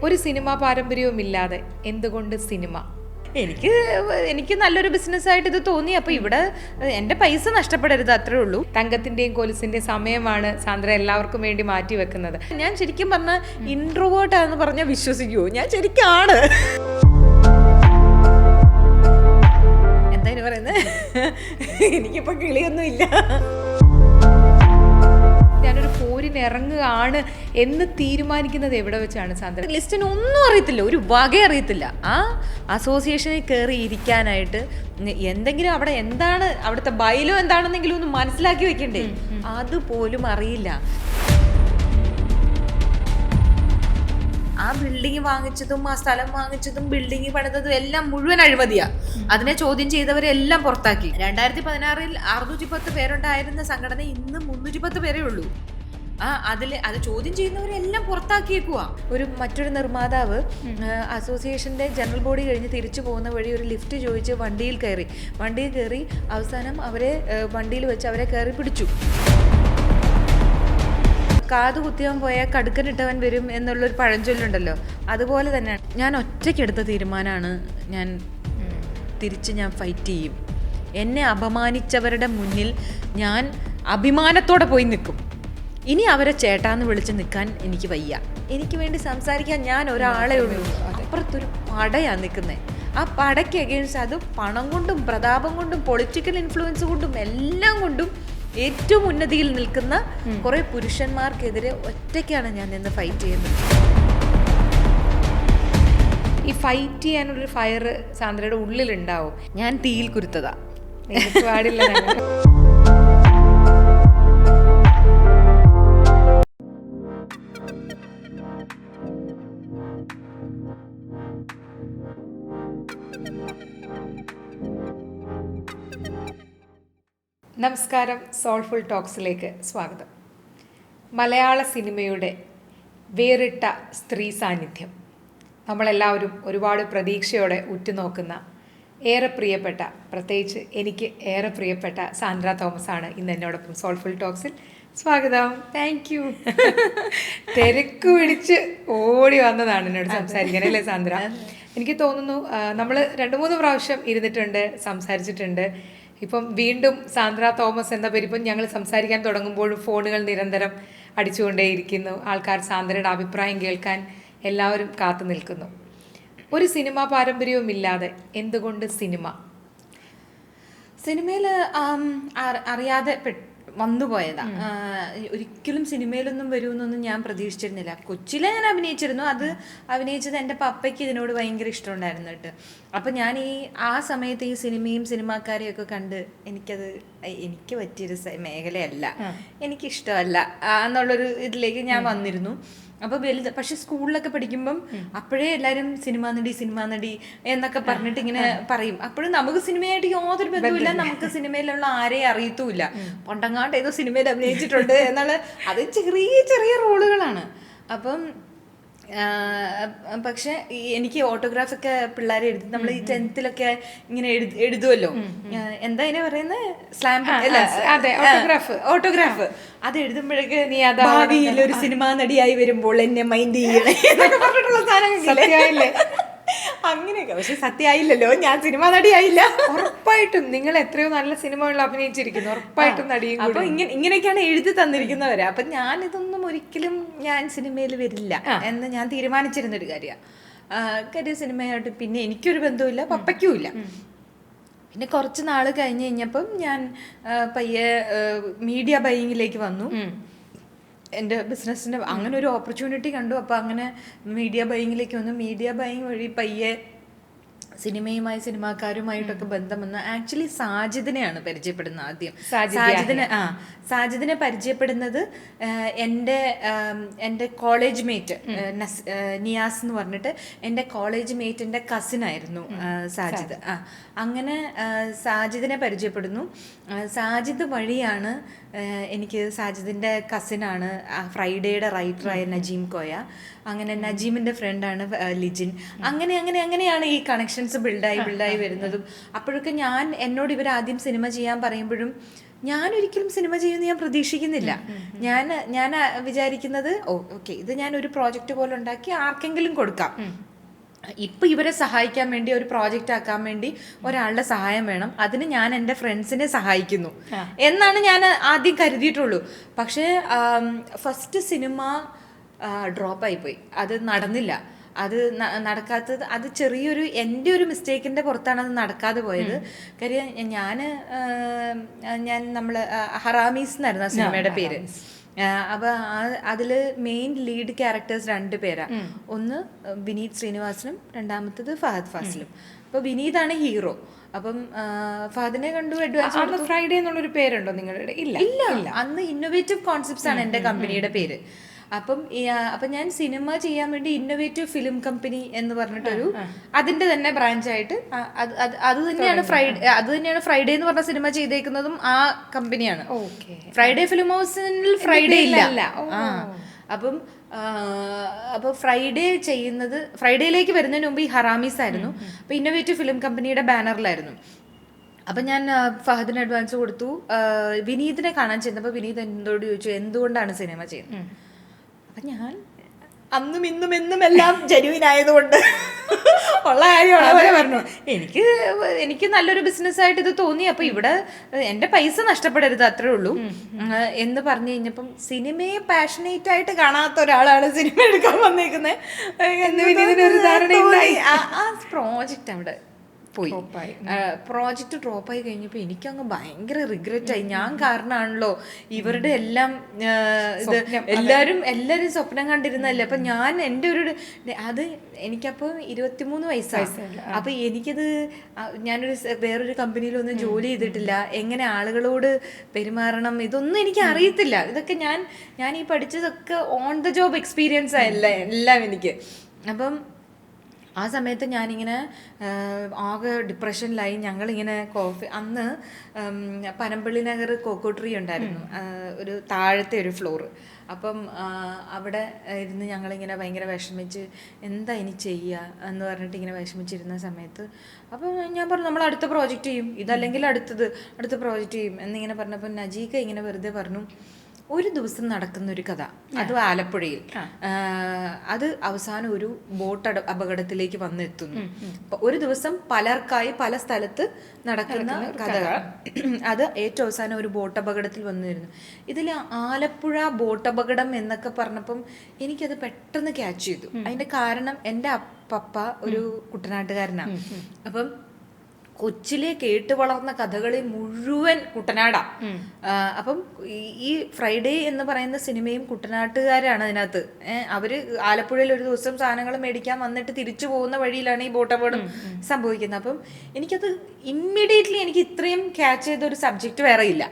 ഒരു സിനിമാ പാരമ്പര്യവുമില്ലാതെ എന്തുകൊണ്ട് സിനിമ? എനിക്ക് നല്ലൊരു ബിസിനസ്സായിട്ട് ഇത് തോന്നി. അപ്പോൾ ഇവിടെ എൻ്റെ പൈസ നഷ്ടപ്പെടരുത്, അത്രേ ഉള്ളൂ. തങ്കത്തിന്റെയും കൊലുസിന്റെ സമയമാണ് സാന്ദ്ര എല്ലാവർക്കും വേണ്ടി മാറ്റി വെക്കുന്നത്. ഞാൻ ശരിക്കും പറഞ്ഞാൽ ഇൻട്രോവേർട്ടാണെന്ന് പറഞ്ഞാൽ വിശ്വസിക്കുമോ? ഞാൻ ശരിക്കാണ്. എന്തായാലും പറയുന്നത്, എനിക്കിപ്പോൾ കിളിയൊന്നും ഇല്ല. ഞാനൊരു പോരിന് ഇറങ്ങുകയാണ് എന്ന് തീരുമാനിക്കുന്നത് എവിടെ വെച്ചാണ് സാന്ദ്ര? ലിസ്റ്റിന് ഒന്നും അറിയത്തില്ല, ഒരു വക അറിയത്തില്ല. ആ അസോസിയേഷനിൽ കയറി ഇരിക്കാനായിട്ട് എന്തെങ്കിലും അവിടെ എന്താണ് അവിടുത്തെ ബൈലോ എന്താണെന്നെങ്കിലും ഒന്ന് മനസ്സിലാക്കി വെക്കണ്ടേ? അതുപോലും അറിയില്ല. ആ ബിൽഡിംഗ് വാങ്ങിച്ചതും ആ സ്ഥലം വാങ്ങിച്ചതും ബിൽഡിംഗ് പണിതതും എല്ലാം മുഴുവൻ അഴിമതിയാ. അതിനെ ചോദ്യം ചെയ്തവരെല്ലാം പുറത്താക്കി. 2016 610 പേരുണ്ടായിരുന്ന സംഘടന ഇന്ന് 310 പേരേ ഉള്ളൂ. അത് ചോദ്യം ചെയ്യുന്നവരെല്ലാം പുറത്താക്കിയേക്കുക. മറ്റൊരു നിർമ്മാതാവ് അസോസിയേഷന്റെ ജനറൽ ബോഡി കഴിഞ്ഞ് തിരിച്ചു പോകുന്ന വഴി ഒരു ലിഫ്റ്റ് ചോദിച്ച് വണ്ടിയിൽ കയറി അവസാനം അവരെ വണ്ടിയിൽ വെച്ച് അവരെ കയറി പിടിച്ചു. കാതു കുത്തിയവൻ പോയാൽ കടുക്കനിട്ടവൻ വരും എന്നുള്ളൊരു പഴഞ്ചൊല്ലുണ്ടല്ലോ, അതുപോലെ തന്നെയാണ്. ഞാൻ ഒറ്റയ്ക്കെടുത്ത തീരുമാനമാണ്. ഞാൻ ഫൈറ്റ് ചെയ്യും. എന്നെ അപമാനിച്ചവരുടെ മുന്നിൽ ഞാൻ അഭിമാനത്തോടെ പോയി നിൽക്കും. ഇനി അവരെ ചേട്ടാന്ന് വിളിച്ച് നിൽക്കാൻ എനിക്ക് വയ്യ. എനിക്ക് വേണ്ടി സംസാരിക്കാൻ ഞാൻ ഒരാളെ ഉള്ളൂ. അപ്പുറത്തൊരു പടയാണ് നിൽക്കുന്നത്. ആ പടയ്ക്ക് അഗെയിൻസ്റ്റ് അത് പണം കൊണ്ടും പ്രതാപം കൊണ്ടും പൊളിറ്റിക്കൽ ഇൻഫ്ലുവൻസ് കൊണ്ടും എല്ലാം കൊണ്ടും ഏറ്റവും ഉന്നതിയിൽ നിൽക്കുന്ന കുറെ പുരുഷന്മാർക്കെതിരെ ഒറ്റയ്ക്കാണ് ഞാൻ നിന്ന് ഫൈറ്റ് ചെയ്യുന്നത്. ഈ ഫൈറ്റ് ചെയ്യാനുള്ളൊരു ഫയർ സാന്ദ്രയുടെ ഉള്ളിലുണ്ടാവും. ഞാൻ തീയിൽ കുരുത്തതാ. പാടില്ല. നമസ്കാരം, സോൾഫുൾ ടോക്സിലേക്ക് സ്വാഗതം. മലയാള സിനിമയുടെ വേറിട്ട സ്ത്രീ സാന്നിധ്യം നമ്മളെല്ലാവരും ഒരുപാട് പ്രതീക്ഷയോടെ ഉറ്റുനോക്കുന്ന, ഏറെ പ്രിയപ്പെട്ട, പ്രത്യേകിച്ച് എനിക്ക് ഏറെ പ്രിയപ്പെട്ട സാന്ദ്ര തോമസ് ആണ് ഇന്ന് എന്നോടൊപ്പം സോൾഫുൾ ടോക്സിൽ. സ്വാഗതം. Thank you. തിരക്ക് പിടിച്ച് ഓടി വന്നതാണ് എന്നോട് സംസാരിക്കാൻ, അല്ലേ സാന്ദ്ര? എനിക്ക് തോന്നുന്നു നമ്മൾ 2-3 പ്രാവശ്യം ഇരുന്നിട്ടുണ്ട്, സംസാരിച്ചിട്ടുണ്ട്. ഇപ്പം വീണ്ടും സാന്ദ്ര തോമസ് എന്ന പേര് ഇപ്പം ഞങ്ങൾ സംസാരിക്കാൻ തുടങ്ങുമ്പോഴും ഫോണുകൾ നിരന്തരം അടിച്ചുകൊണ്ടേയിരിക്കുന്നു. ആൾക്കാർ സാന്ദ്രയുടെ അഭിപ്രായം കേൾക്കാൻ എല്ലാവരും കാത്തു നിൽക്കുന്നു. ഒരു സിനിമാ പാരമ്പര്യവുമില്ലാതെ എന്തുകൊണ്ട് സിനിമയിൽ അറിയാതെ വന്നുപോയതാ. ഒരിക്കലും സിനിമയിലൊന്നും വരുമെന്നൊന്നും ഞാൻ പ്രതീക്ഷിച്ചിരുന്നില്ല. കൊച്ചിലെ ഞാൻ അഭിനയിച്ചിരുന്നു. അത് അഭിനയിച്ചത് എൻ്റെ പപ്പയ്ക്ക് ഇതിനോട് ഭയങ്കര ഇഷ്ടമുണ്ടായിരുന്നു കേട്ടോ. അപ്പം ഞാൻ ആ സമയത്ത് ഈ സിനിമയും സിനിമാക്കാരെയും ഒക്കെ കണ്ട് എനിക്ക് പറ്റിയൊരു മേഖലയല്ല, എനിക്കിഷ്ടമല്ല എന്നുള്ളൊരു ഇതിലേക്ക് ഞാൻ വന്നിരുന്നു. അപ്പോൾ പക്ഷെ സ്കൂളിലൊക്കെ പഠിക്കുമ്പം അപ്പോഴേ എല്ലാവരും സിനിമാ നടി എന്നൊക്കെ പറഞ്ഞിട്ട് ഇങ്ങനെ പറയും. അപ്പോഴും നമുക്ക് സിനിമയായിട്ട് യാതൊരു ബന്ധവുമില്ല, നമുക്ക് സിനിമയിലുള്ള ആരെയും അറിയത്തുമില്ല. പണ്ടങ്ങാണ്ട് ഏതോ സിനിമയിൽ അഭിനയിച്ചിട്ടുണ്ട് എന്നുള്ള അത് ചെറിയ ചെറിയ റോളുകളാണ്. അപ്പം പക്ഷെ എനിക്ക് ഓട്ടോഗ്രാഫൊക്കെ പിള്ളേരെ എഴുതി, നമ്മൾ ഈ 10th ഇങ്ങനെ എഴുതുമല്ലോ, എന്താ അതിനെ പറയുന്നത്, ഓട്ടോഗ്രാഫ്. അത് എഴുതുമ്പോഴേക്ക് നീ ഭാവിയിൽ ഒരു സിനിമാ നടിയായി വരുമ്പോൾ എന്നെ മൈൻഡ് ചെയ്യണേ എന്നൊക്കെ പറഞ്ഞിട്ടുള്ള സാധനങ്ങളില്ലേ, അങ്ങനെയൊക്കെ. പക്ഷെ സത്യമായില്ലല്ലോ, ഞാൻ സിനിമാ നടിയായില്ല. ഉറപ്പായിട്ടും നിങ്ങൾ എത്രയോ നല്ല സിനിമകളിൽ അഭിനയിച്ചിരിക്കുന്നു, ഉറപ്പായിട്ടും നടിയും. അപ്പൊ ഇങ്ങനെയൊക്കെയാണ് എഴുതി തന്നിരിക്കുന്നവര്. അപ്പൊ ഞാൻ ഇതൊന്നും ഒരിക്കലും ഞാൻ സിനിമയിൽ വരില്ല എന്ന് ഞാൻ തീരുമാനിച്ചിരുന്നൊരു കാര്യമാണ്. സിനിമയായിട്ട് പിന്നെ എനിക്കൊരു ബന്ധവുമില്ല, പപ്പയ്ക്കും ഇല്ല. പിന്നെ കുറച്ച് നാൾ കഴിഞ്ഞപ്പം ഞാൻ പയ്യെ മീഡിയ ബൈയിങ്ങിലേക്ക് വന്നു. എൻ്റെ ബിസിനസ്സിൻ്റെ അങ്ങനെ ഒരു ഓപ്പർച്യൂണിറ്റി കണ്ടു. അപ്പോൾ അങ്ങനെ മീഡിയ ബൈയിങ്ങിലേക്ക് വന്നു. മീഡിയ ബൈയിങ് വഴി പയ്യെ സിനിമക്കാരുമായിട്ടൊക്കെ ബന്ധം വന്നു. ആക്ച്വലി സാജിദിനെയാണ് പരിചയപ്പെടുന്നത് ആദ്യം. സാജിദിനെ പരിചയപ്പെടുന്നത് എൻ്റെ കോളേജ് മേറ്റ് നിയാസ് എന്ന് പറഞ്ഞിട്ട് എൻ്റെ കോളേജ് മേറ്റിൻ്റെ കസിനായിരുന്നു സാജിദ്. അങ്ങനെ സാജിദിനെ പരിചയപ്പെടുന്നു. സാജിദ് വഴിയാണ് എനിക്ക് സാജിദിൻ്റെ കസിനാണ് ഫ്രൈഡേയുടെ റൈറ്ററായ നജീം കോയ. അങ്ങനെ നജീമിൻ്റെ ഫ്രണ്ടാണ് ലിജിൻ. അങ്ങനെയാണ് ഈ കണക്ഷൻസ് ബിൽഡായി വരുന്നതും. അപ്പോഴൊക്കെ എന്നോട് ഇവർ ആദ്യം സിനിമ ചെയ്യാൻ പറയുമ്പോഴും ഞാനൊരിക്കലും സിനിമ ചെയ്യുമെന്ന് ഞാൻ പ്രതീക്ഷിക്കുന്നില്ല. ഞാൻ വിചാരിക്കുന്നത് ഓക്കെ ഇത് ഞാൻ ഒരു പ്രോജക്റ്റ് പോലെ ഉണ്ടാക്കി ആർക്കെങ്കിലും കൊടുക്കാം. ഇപ്പൊ ഇവരെ സഹായിക്കാൻ വേണ്ടി ഒരു പ്രോജക്റ്റ് ആക്കാൻ വേണ്ടി ഒരാളുടെ സഹായം വേണം, അതിന് ഞാൻ എൻ്റെ ഫ്രണ്ട്സിനെ സഹായിക്കുന്നു എന്നാണ് ഞാൻ ആദ്യം കരുതിയിട്ടുള്ളൂ. പക്ഷേ ഫസ്റ്റ് സിനിമ ഡ്രോപ്പായി പോയി, അത് നടന്നില്ല. അത് നടക്കാത്തത് അത് ചെറിയൊരു എൻ്റെ ഒരു മിസ്റ്റേക്കിൻ്റെ പുറത്താണ് അത് നടക്കാതെ പോയത്. കാര്യം ഞാൻ നമ്മൾ ഹറാമീസ് എന്നായിരുന്നു ആ സിനിമയുടെ പേര്. അപ്പൊ അതില് മെയിൻ ലീഡ് ക്യാരക്ടേഴ്സ് 2 പേരാ. ഒന്ന് വിനീത് ശ്രീനിവാസനും രണ്ടാമത്തത് ഫഹദ് ഫാസിലും. അപ്പൊ വിനീതാണ് ഹീറോ. അപ്പം ഫഹദിനെ കണ്ടു അഡ്വാൻസ്. ഫ്രൈഡേ എന്നുള്ളൊരു പേരുണ്ടോ നിങ്ങളുടെ? ഇല്ല, അന്ന് ഇന്നോവേറ്റീവ് കോൺസെപ്റ്റ്സ് ആണ് എൻ്റെ കമ്പനിയുടെ പേര്. അപ്പം ഞാൻ സിനിമ ചെയ്യാൻ വേണ്ടി ഇന്നോവേറ്റീവ് ഫിലിം കമ്പനി എന്ന് പറഞ്ഞിട്ടൊരു അതിന്റെ തന്നെ ബ്രാഞ്ചായിട്ട് അത് തന്നെയാണ് ഫ്രൈഡേ എന്ന് പറഞ്ഞ സിനിമ ചെയ്തേക്കുന്നതും ആ കമ്പനിയാണ്. ഫ്രൈഡേ ഫിലിം ഹൗസിൽ ഫ്രൈഡേ ഇല്ല. അപ്പം ഫ്രൈഡേയിലേക്ക് വരുന്നതിന് മുമ്പ് ഈ ഹറാമീസ് ആയിരുന്നു. അപ്പൊ ഇന്നോവേറ്റീവ് ഫിലിം കമ്പനിയുടെ ബാനറിലായിരുന്നു. അപ്പം ഞാൻ ഫഹദിന് അഡ്വാൻസ് കൊടുത്തു. വിനീതിനെ കാണാൻ ചെന്നപ്പോൾ വിനീത് എന്നോട് ചോദിച്ചു എന്തുകൊണ്ടാണ് സിനിമ ചെയ്യുന്നത്. അപ്പം ഞാൻ അന്നും ഇന്നും എന്നും എല്ലാം ജെന്യുവിൻ ആയതുകൊണ്ട് ഉള്ള കാര്യമാണ് അവരെ പറഞ്ഞു. എനിക്ക് നല്ലൊരു ബിസിനസ്സായിട്ട് ഇത് തോന്നി. അപ്പൊ ഇവിടെ എൻ്റെ പൈസ നഷ്ടപ്പെടരുത്, അത്രേ ഉള്ളൂ എന്ന് പറഞ്ഞു കഴിഞ്ഞപ്പം സിനിമയെ പാഷനേറ്റ് ആയിട്ട് കാണാത്ത ഒരാളാണ് സിനിമ എടുക്കാൻ വന്നേക്കുന്നത്. ആ പ്രോജക്റ്റ് അവിടെ പോയി. പ്രോജക്റ്റ് ഡ്രോപ്പായി കഴിഞ്ഞപ്പോൾ എനിക്കങ്ങ് ഭയങ്കര റിഗ്രറ്റ് ആയി. ഞാൻ കാരണമാണല്ലോ ഇവരുടെ എല്ലാം ഇത് എല്ലാവരും സ്വപ്നം കണ്ടിരുന്നല്ലേ. അപ്പൊ ഞാൻ എൻ്റെ അത് എനിക്കപ്പോൾ 23 വയസ്സായി. അപ്പൊ എനിക്കത് വേറൊരു കമ്പനിയിലൊന്നും ജോലി ചെയ്തിട്ടില്ല, എങ്ങനെ ആളുകളോട് പെരുമാറണം ഇതൊന്നും എനിക്ക് അറിയത്തില്ല. ഇതൊക്കെ ഞാൻ ഈ പഠിച്ചതൊക്കെ ഓൺ ദ ജോബ് എക്സ്പീരിയൻസ് ആയല്ല എല്ലാം എനിക്ക്. അപ്പം ആ സമയത്ത് ഞാനിങ്ങനെ ആകെ ഡിപ്രഷനിലായി. ഞങ്ങളിങ്ങനെ അന്ന് പനമ്പള്ളി നഗർ കോക്കോട്രി ഉണ്ടായിരുന്നു, ഒരു താഴത്തെ ഒരു ഫ്ലോറ്. അപ്പം അവിടെ ഇരുന്ന് ഞങ്ങളിങ്ങനെ ഭയങ്കര വിഷമിച്ച് എന്താ ഇനി ചെയ്യുക എന്ന് പറഞ്ഞിട്ട് ഇങ്ങനെ വിഷമിച്ചിരുന്ന സമയത്ത് അപ്പം ഞാൻ പറഞ്ഞു നമ്മൾ അടുത്ത പ്രോജക്റ്റ് ചെയ്യും, ഇതല്ലെങ്കിൽ അടുത്ത പ്രോജക്റ്റ് ചെയ്യും എന്നിങ്ങനെ പറഞ്ഞപ്പോൾ നജീക ഇങ്ങനെ വെറുതെ പറഞ്ഞു ഒരു ദിവസം നടക്കുന്ന ഒരു കഥ, അത് ആലപ്പുഴയിൽ. അത് അവസാനം ഒരു ബോട്ട് അപകടത്തിലേക്ക് വന്നെത്തുന്നു. ഒരു ദിവസം പലർക്കായി പല സ്ഥലത്ത് നടക്കുന്ന കഥകൾ. അത് ഏറ്റവും അവസാനം ഒരു ബോട്ട് അപകടത്തിൽ വന്നിരുന്നു. ഇതിൽ ആലപ്പുഴ ബോട്ട് അപകടം എന്നൊക്കെ പറഞ്ഞപ്പം എനിക്കത് പെട്ടെന്ന് ക്യാച്ച് ചെയ്തു. അതിന്റെ കാരണം എൻ്റെ പപ്പ ഒരു കുട്ടനാട്ടുകാരനാണ്. അപ്പം കൊച്ചിലെ കേട്ട് വളർന്ന കഥകളി മുഴുവൻ കുട്ടനാടാ. അപ്പം ഈ ഫ്രൈഡേ എന്ന് പറയുന്ന സിനിമയും കുട്ടനാട്ടുകാരാണ് അതിനകത്ത്. അവര് ആലപ്പുഴയിൽ ഒരു ദിവസം സാധനങ്ങൾ മേടിക്കാൻ വന്നിട്ട് തിരിച്ചു പോകുന്ന വഴിയിലാണ് ഈ ബോട്ട് അപകടം സംഭവിക്കുന്നത്. അപ്പം എനിക്കത് ഇമ്മീഡിയറ്റ്ലി എനിക്ക് ഇത്രയും ക്യാച്ച് ചെയ്ത ഒരു സബ്ജക്റ്റ് വേറെ ഇല്ല.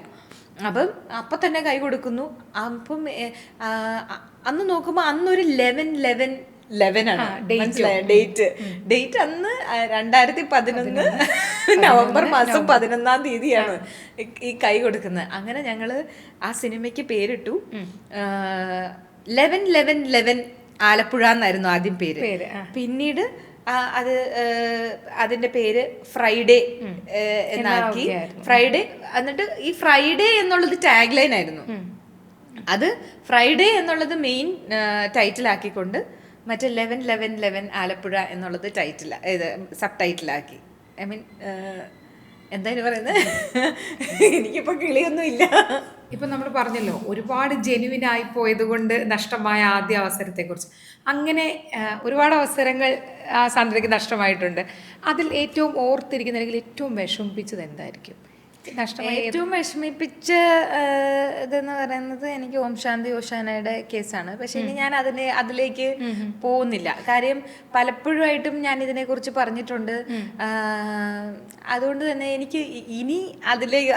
അപ്പം തന്നെ കൈ കൊടുക്കുന്നു. അപ്പം അന്ന് നോക്കുമ്പോൾ അന്നൊരു 11 ആണ് ഡേറ്റ്. അന്ന് 2011 നവംബർ മാസം 11-ാം തീയതിയാണ് ഈ കൈ കൊടുക്കുന്നത്. അങ്ങനെ ഞങ്ങള് ആ സിനിമയ്ക്ക് പേരിട്ടു 11 ആലപ്പുഴ എന്നായിരുന്നു ആദ്യം പേര്. പിന്നീട് അതിന്റെ പേര് ഫ്രൈഡേ എന്നാക്കി. ഫ്രൈഡേ എന്നിട്ട് ഈ ഫ്രൈഡേ എന്നുള്ളത് ടാഗ് ലൈൻ ആയിരുന്നു. അത് ഫ്രൈഡേ എന്നുള്ളത് മെയിൻ ടൈറ്റിൽ ആക്കിക്കൊണ്ട് മറ്റേ 11 ആലപ്പുഴ എന്നുള്ളത് സബ് ടൈറ്റിലാക്കി. ഐ മീൻ എന്തായാലും പറയുന്നത് എനിക്കിപ്പോ കിളിയൊന്നും ഇല്ല. ഇപ്പം നമ്മൾ പറഞ്ഞല്ലോ ഒരുപാട് ജെന്യുവിനായി പോയത് കൊണ്ട് നഷ്ടമായ ആദ്യ അവസരത്തെക്കുറിച്ച്. അങ്ങനെ ഒരുപാട് അവസരങ്ങൾ ആ സാന്ദ്രയ്ക്ക് നഷ്ടമായിട്ടുണ്ട്. അതിൽ ഏറ്റവും ഓർത്തിരിക്കുന്ന അല്ലെങ്കിൽ ഏറ്റവും വിഷമിപ്പിച്ചത് എന്തായിരിക്കും? ഏറ്റവും വിഷമിപ്പിച്ച ഇതെന്ന് പറയുന്നത് എനിക്ക് ഓം ശാന്തി ഓശാനയുടെ കേസാണ്. പക്ഷെ ഇനി ഞാൻ അതിലേക്ക് പോകുന്നില്ല. കാര്യം പലപ്പോഴായിട്ടും ഞാൻ ഇതിനെക്കുറിച്ച് പറഞ്ഞിട്ടുണ്ട്. അതുകൊണ്ട് തന്നെ എനിക്ക് ഇനി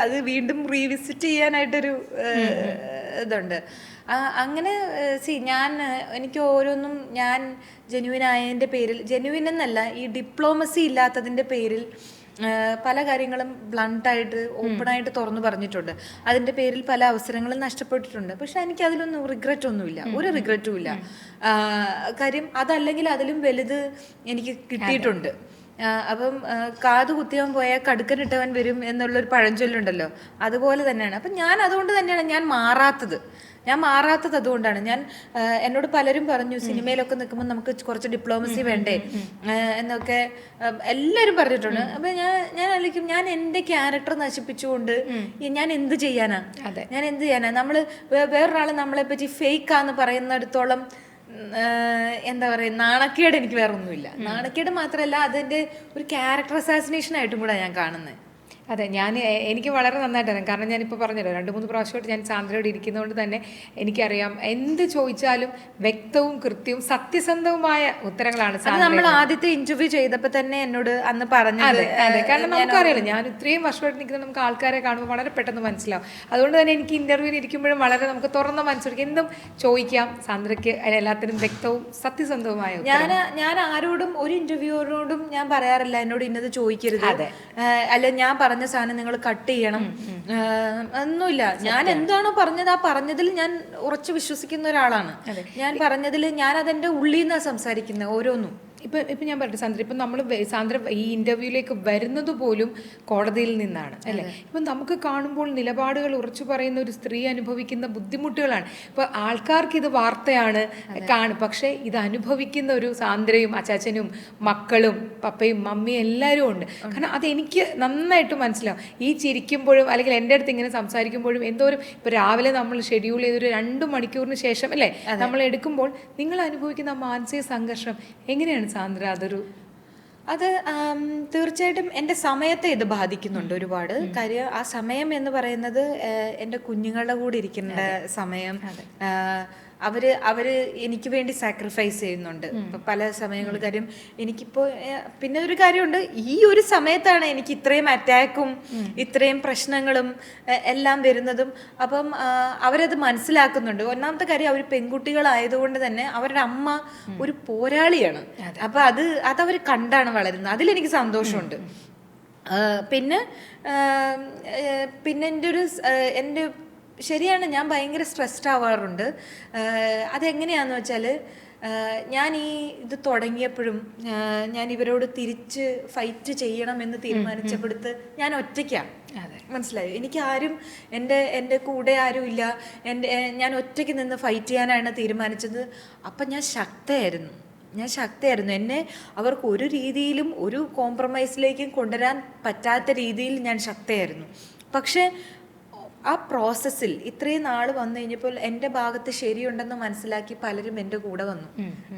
അത് വീണ്ടും റീവിസിറ്റ് ചെയ്യാനായിട്ടൊരു ഇതുണ്ട്. അങ്ങനെ എനിക്ക് ഓരോന്നും ഞാൻ ജെന്യുവിൻ ആയതിൻ്റെ പേരിൽ, ജെന്യുവിൻ എന്നല്ല ഈ ഡിപ്ലോമസി ഇല്ലാത്തതിൻ്റെ പേരിൽ പല കാര്യങ്ങളും ബ്ലണ്ടായിട്ട് ഓപ്പണായിട്ട് തുറന്നു പറഞ്ഞിട്ടുണ്ട്. അതിൻ്റെ പേരിൽ പല അവസരങ്ങളും നഷ്ടപ്പെട്ടിട്ടുണ്ട്. പക്ഷെ എനിക്ക് അതിലൊന്നും റിഗ്രറ്റ് ഒന്നുമില്ല, ഒരു റിഗ്രറ്റും ഇല്ല. കാര്യം അതല്ലെങ്കിൽ അതിലും വലുത് എനിക്ക് കിട്ടിയിട്ടുണ്ട്. അപ്പം കാത് കുത്തിയവൻ പോയാൽ കടുക്കനിട്ടവൻ വരും എന്നുള്ളൊരു പഴഞ്ചൊല്ലുണ്ടല്ലോ, അതുപോലെ തന്നെയാണ്. അപ്പം ഞാൻ അതുകൊണ്ട് തന്നെയാണ് ഞാൻ മാറാത്തത് അതുകൊണ്ടാണ്. ഞാൻ എന്നോട് പലരും പറഞ്ഞു സിനിമയിലൊക്കെ നിൽക്കുമ്പോൾ നമുക്ക് കുറച്ച് ഡിപ്ലോമസി വേണ്ടേ എന്നൊക്കെ എല്ലാവരും പറഞ്ഞിട്ടുണ്ട്. അപ്പം ഞാൻ ആലോചിക്കും, ഞാൻ എൻ്റെ ക്യാരക്ടർ നശിപ്പിച്ചുകൊണ്ട് ഞാൻ എന്ത് ചെയ്യാനാ? നമ്മൾ വേറൊരാൾ നമ്മളെ പറ്റി ഫേക്കാന്ന് പറയുന്നിടത്തോളം എന്താ പറയുക, നാണക്കേട് എനിക്ക് വേറെ ഒന്നുമില്ല. നാണക്കേട് മാത്രമല്ല, അതിൻ്റെ ഒരു ക്യാരക്ടർ അസാസിനേഷൻ ആയിട്ടും കൂടെ ഞാൻ കാണുന്നത്. അതെ, എനിക്ക് വളരെ നന്നായിട്ടാണ്. കാരണം ഞാനിപ്പോൾ പറഞ്ഞല്ലോ 2-3 പ്രാവശ്യമായിട്ട് ഞാൻ സാന്ദ്രയോട് ഇരിക്കുന്നതുകൊണ്ട് തന്നെ എനിക്കറിയാം എന്ത് ചോദിച്ചാലും വ്യക്തവും കൃത്യവും സത്യസന്ധവുമായ ഉത്തരങ്ങളാണ്. നമ്മൾ ആദ്യത്തെ ഇന്റർവ്യൂ ചെയ്തപ്പോൾ തന്നെ എന്നോട് അന്ന് പറഞ്ഞത്. അതെ, കാരണം നമുക്കറിയാലോ, ഞാൻ ഇത്രയും വർഷമായിട്ട് നിൽക്കുന്ന നമുക്ക് ആൾക്കാരെ കാണുമ്പോൾ വളരെ പെട്ടെന്ന് മനസ്സിലാവും. അതുകൊണ്ട് തന്നെ എനിക്ക് ഇന്റർവ്യൂവിന് ഇരിക്കുമ്പോഴും വളരെ നമുക്ക് തുറന്ന മനസ്സിലാക്കി എന്തും ചോദിക്കാം. സാന്ദ്രയ്ക്ക് എല്ലാത്തിനും വ്യക്തവും സത്യസന്ധവുമായ ഞാൻ ആരോടും ഒരു ഇന്റർവ്യൂവറോടും ഞാൻ പറയാറില്ല എന്നോട് ഇന്നത് ചോദിക്കരുത്, അല്ല ഞാൻ പറഞ്ഞ സാധനം നിങ്ങൾ കട്ട് ചെയ്യണം ഒന്നുമില്ല. ഞാൻ എന്താണോ പറഞ്ഞത് ആ പറഞ്ഞതിൽ ഞാൻ ഉറച്ചു വിശ്വസിക്കുന്ന ഒരാളാണ്. ഞാൻ പറഞ്ഞതിൽ ഞാൻ അതെന്റെ ഉള്ളിൽ നിന്നാണ് സംസാരിക്കുന്നത് ഓരോന്നും. ഇപ്പം ഞാൻ പറയട്ടെ സാന്ദ്ര, ഇപ്പം സാന്ദ്ര ഈ ഇൻ്റർവ്യൂവിലേക്ക് വരുന്നത് പോലും കോടതിയിൽ നിന്നാണ് അല്ലേ? ഇപ്പം നമുക്ക് കാണുമ്പോൾ നിലപാടുകൾ ഉറച്ചു പറയുന്ന ഒരു സ്ത്രീ അനുഭവിക്കുന്ന ബുദ്ധിമുട്ടുകളാണ്. ഇപ്പം ആൾക്കാർക്ക് ഇത് വാർത്തയാണ് പക്ഷേ ഇത് അനുഭവിക്കുന്ന ഒരു സാന്ദ്രയും അച്ചാച്ചനും മക്കളും പപ്പയും മമ്മിയും എല്ലാവരും ഉണ്ട്. കാരണം അതെനിക്ക് നന്നായിട്ട് മനസ്സിലാവും. ഈ ചിരിക്കുമ്പോഴും അല്ലെങ്കിൽ എൻ്റെ അടുത്ത് ഇങ്ങനെ സംസാരിക്കുമ്പോഴും എന്തോരം ഇപ്പോൾ രാവിലെ നമ്മൾ ഷെഡ്യൂൾ ചെയ്തൊരു 2 മണിക്കൂറിന് ശേഷം അല്ലേ നമ്മൾ എടുക്കുമ്പോൾ നിങ്ങൾ അനുഭവിക്കുന്ന മാനസിക സംഘർഷം എങ്ങനെയാണ് സാന്ദ്ര? അത് തീർച്ചയായിട്ടും എൻ്റെ സമയത്തെ ഇത് ബാധിക്കുന്നുണ്ട് ഒരുപാട്. കാര്യം ആ സമയം എന്ന് പറയുന്നത് എൻ്റെ കുഞ്ഞുങ്ങളുടെ കൂടെ ഇരിക്കേണ്ട സമയം. അവര് എനിക്ക് വേണ്ടി സാക്രിഫൈസ് ചെയ്യുന്നുണ്ട് പല സമയങ്ങൾ. കാര്യം എനിക്കിപ്പോൾ പിന്നെ ഒരു കാര്യമുണ്ട്, ഈ ഒരു സമയത്താണ് എനിക്ക് ഇത്രയും അറ്റാക്കും ഇത്രയും പ്രശ്നങ്ങളും എല്ലാം വരുന്നതും. അപ്പം അവരത് മനസ്സിലാക്കുന്നുണ്ട്. ഒന്നാമത്തെ കാര്യം, അവർ പെൺകുട്ടികളായതുകൊണ്ട് തന്നെ അവരുടെ അമ്മ ഒരു പോരാളിയാണ്. അപ്പം അതവർ കണ്ടാണ് വളരുന്നത്. അതിലെനിക്ക് സന്തോഷമുണ്ട്. പിന്നെ എൻ്റെ ശരിയാണ്, ഞാൻ ഭയങ്കര സ്ട്രെസ്ഡ് ആവാറുണ്ട്. അതെങ്ങനെയാന്ന് വെച്ചാൽ, ഞാൻ ഇത് തുടങ്ങിയപ്പോഴും ഞാൻ ഇവരോട് തിരിച്ച് ഫൈറ്റ് ചെയ്യണമെന്ന് തീരുമാനിച്ചപ്പെടുത്ത് ഞാൻ ഒറ്റയ്ക്കാണ്. മനസ്സിലായി? എനിക്ക് ആരും എൻ്റെ കൂടെ ആരും ഇല്ല. ഞാൻ ഒറ്റയ്ക്ക് നിന്ന് ഫൈറ്റ് ചെയ്യാനാണ് തീരുമാനിച്ചത്. അപ്പം ഞാൻ ശക്തയായിരുന്നു. എന്നെ അവർക്ക് ഒരു രീതിയിലും ഒരു കോംപ്രമൈസിലേക്കും കൊണ്ടുവരാൻ പറ്റാത്ത രീതിയിൽ ഞാൻ ശക്തയായിരുന്നു. പക്ഷേ ആ പ്രോസസ്സിൽ ഇത്രയും നാൾ വന്നു കഴിഞ്ഞപ്പോൾ എൻ്റെ ഭാഗത്ത് ശരിയുണ്ടെന്ന് മനസ്സിലാക്കി പലരും എൻ്റെ കൂടെ വന്നു.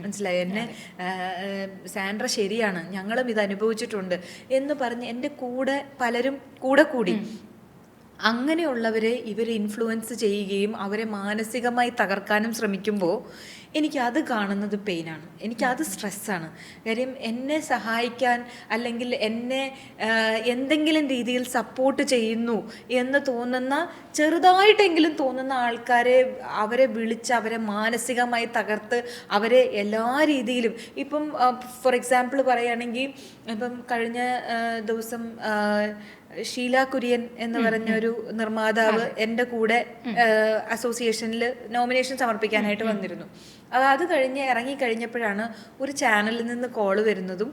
മനസ്സിലായി? എന്നെ സാൻഡ്ര ശരിയാണ്, ഞങ്ങളും ഇത് അനുഭവിച്ചിട്ടുണ്ട് എന്ന് പറഞ്ഞ് എൻ്റെ കൂടെ പലരും കൂടി. അങ്ങനെയുള്ളവരെ ഇവർ ഇൻഫ്ലുവൻസ് ചെയ്യുകയും അവരെ മാനസികമായി തകർക്കാനും ശ്രമിക്കുമ്പോൾ എനിക്കത് കാണുന്നത് പെയിനാണ്, എനിക്കത് സ്ട്രെസ്സാണ്. കാര്യം എന്നെ സഹായിക്കാൻ അല്ലെങ്കിൽ എന്നെ എന്തെങ്കിലും രീതിയിൽ സപ്പോർട്ട് ചെയ്യുന്നു എന്ന് തോന്നുന്ന, ചെറുതായിട്ടെങ്കിലും തോന്നുന്ന അവരെ വിളിച്ച് അവരെ മാനസികമായി തകർത്ത് അവരെ എല്ലാ രീതിയിലും, ഇപ്പം ഫോർ എക്സാമ്പിൾ പറയുകയാണെങ്കിൽ, ഇപ്പം കഴിഞ്ഞ ദിവസം ഷീല കുര്യൻ എന്ന് പറഞ്ഞൊരു നിർമ്മാതാവ് എൻ്റെ കൂടെ അസോസിയേഷനിൽ നോമിനേഷൻ സമർപ്പിക്കാനായിട്ട് വന്നിരുന്നു. അത് ഇറങ്ങിക്കഴിഞ്ഞപ്പോഴാണ് ഒരു ചാനലിൽ നിന്ന് കോള് വരുന്നതും,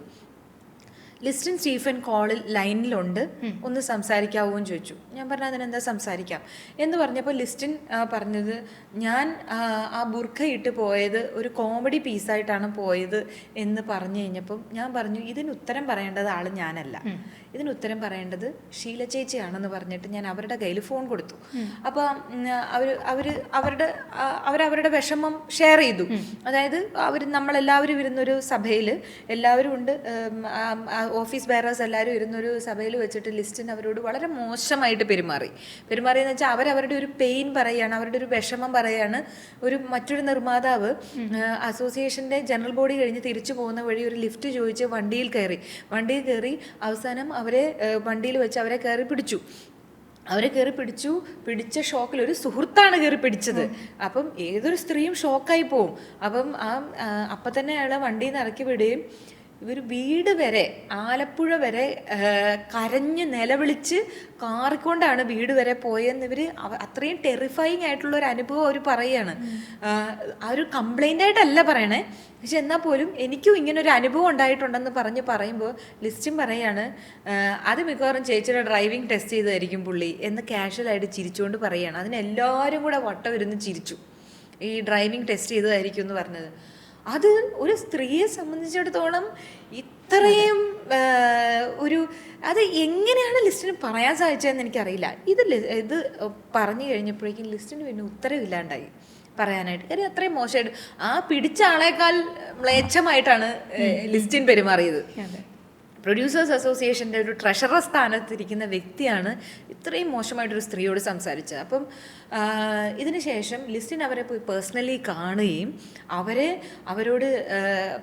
ലിസ്റ്റിൻ സ്റ്റീഫൻ കോളിൽ ലൈനിലുണ്ട്, ഒന്ന് സംസാരിക്കാവോ എന്ന് ചോദിച്ചു. ഞാൻ പറഞ്ഞു അതിനെന്താ സംസാരിക്കാം എന്ന് പറഞ്ഞപ്പോൾ ലിസ്റ്റിൻ പറഞ്ഞത്, ഞാൻ ആ ബുർഖ ഇട്ട് പോയത് ഒരു കോമഡി പീസായിട്ടാണ് പോയത് എന്ന് പറഞ്ഞു കഴിഞ്ഞപ്പം ഞാൻ പറഞ്ഞു, ഇതിന് ഉത്തരം പറയേണ്ടത് ആൾ ഞാനല്ല, ഇതിന് ഉത്തരം പറയേണ്ടത് ഷീല ചേച്ചിയാണെന്ന് പറഞ്ഞിട്ട് ഞാൻ അവരുടെ കയ്യിൽ ഫോൺ കൊടുത്തു. അപ്പോൾ അവരവരുടെ വിഷമം ഷെയർ ചെയ്തു. അതായത് നമ്മളെല്ലാവരും ഇരുന്നൊരു സഭയിൽ എല്ലാവരും ഉണ്ട്, ഓഫീസ് ബെയറേഴ്സ് എല്ലാവരും ഇരുന്നൊരു സഭയിൽ വെച്ചിട്ട് ലിസ്റ്റിൻ അവരോട് വളരെ മോശമായിട്ട് പെരുമാറിയെന്ന് വെച്ചാൽ അവരവരുടെ ഒരു പെയിൻ പറയുകയാണ്, അവരുടെ ഒരു വിഷമം പറയുകയാണ്. മറ്റൊരു നിർമ്മാതാവ് അസോസിയേഷൻ്റെ ജനറൽ ബോഡി കഴിഞ്ഞ് തിരിച്ചു പോകുന്ന വഴി ഒരു ലിഫ്റ്റ് ചോദിച്ച് വണ്ടിയിൽ കയറി അവസാനം അവരെ വണ്ടിയിൽ വെച്ച് അവരെ കയറി പിടിച്ച ഷോക്കിൽ ഒരു സുഹൃത്താണ് കയറി പിടിച്ചത്. അപ്പം ഏതൊരു സ്ത്രീയും ഷോക്കായി പോവും. അപ്പം അപ്പം തന്നെ അയാളെ വണ്ടിയിൽ നിന്ന് ഇറക്കി വിടുകയും ഇവർ വീട് വരെ ആലപ്പുഴ വരെ കരഞ്ഞ് നിലവിളിച്ച് കാറിക്കൊണ്ടാണ് വീട് വരെ പോയെന്ന് ഇവർ അത്രയും ടെറിഫൈങ് ആയിട്ടുള്ള ഒരു അനുഭവം അവർ പറയുകയാണ്. ആ ഒരു കംപ്ലൈൻ്റ് ആയിട്ടല്ല പറയണേ, പക്ഷെ എന്നാൽ പോലും എനിക്കും ഇങ്ങനെ ഒരു അനുഭവം ഉണ്ടായിട്ടുണ്ടെന്ന് പറയുമ്പോൾ ലിസ്റ്റും പറയാണ് അത് മിക്കവാറും ചേച്ചിയുടെ ഡ്രൈവിംഗ് ടെസ്റ്റ് ചെയ്തായിരിക്കും പുള്ളി എന്ന് കാഷ്വലായിട്ട് ചിരിച്ചുകൊണ്ട് പറയുകയാണ്. അതിനെല്ലാവരും കൂടെ വട്ടം ഇരുന്ന് ചിരിച്ചു, ഈ ഡ്രൈവിംഗ് ടെസ്റ്റ് ചെയ്തതായിരിക്കും എന്ന് പറഞ്ഞത്. അത് ഒരു സ്ത്രീയെ സംബന്ധിച്ചിടത്തോളം ഇത്രയും ഒരു അത് എങ്ങനെയാണ് ലിസ്റ്റിന് പറയാൻ സാധിച്ചതെന്ന് എനിക്കറിയില്ല. ഇത് പറഞ്ഞു കഴിഞ്ഞപ്പോഴേക്കും ലിസ്റ്റിന് പിന്നെ ഉത്തരവില്ലാണ്ടായി പറയാനായിട്ട്. കാര്യം അത്രയും മോശമായിട്ട് ആ പിടിച്ച ആളേക്കാൾ മ്ലേച്ഛമായിട്ടാണ് ലിസ്റ്റിൻ പെരുമാറിയത്. പ്രൊഡ്യൂസേഴ്സ് അസോസിയേഷൻ്റെ ഒരു ട്രഷറർ സ്ഥാനത്തിരിക്കുന്ന വ്യക്തിയാണ് ഇത്രയും മോശമായിട്ടൊരു സ്ത്രീയോട് സംസാരിച്ചത്. അപ്പം ഇതിന് ശേഷം ലിസ്റ്റിൻ അവരെ പോയി പേഴ്സണലി കാണുകയും അവരോട്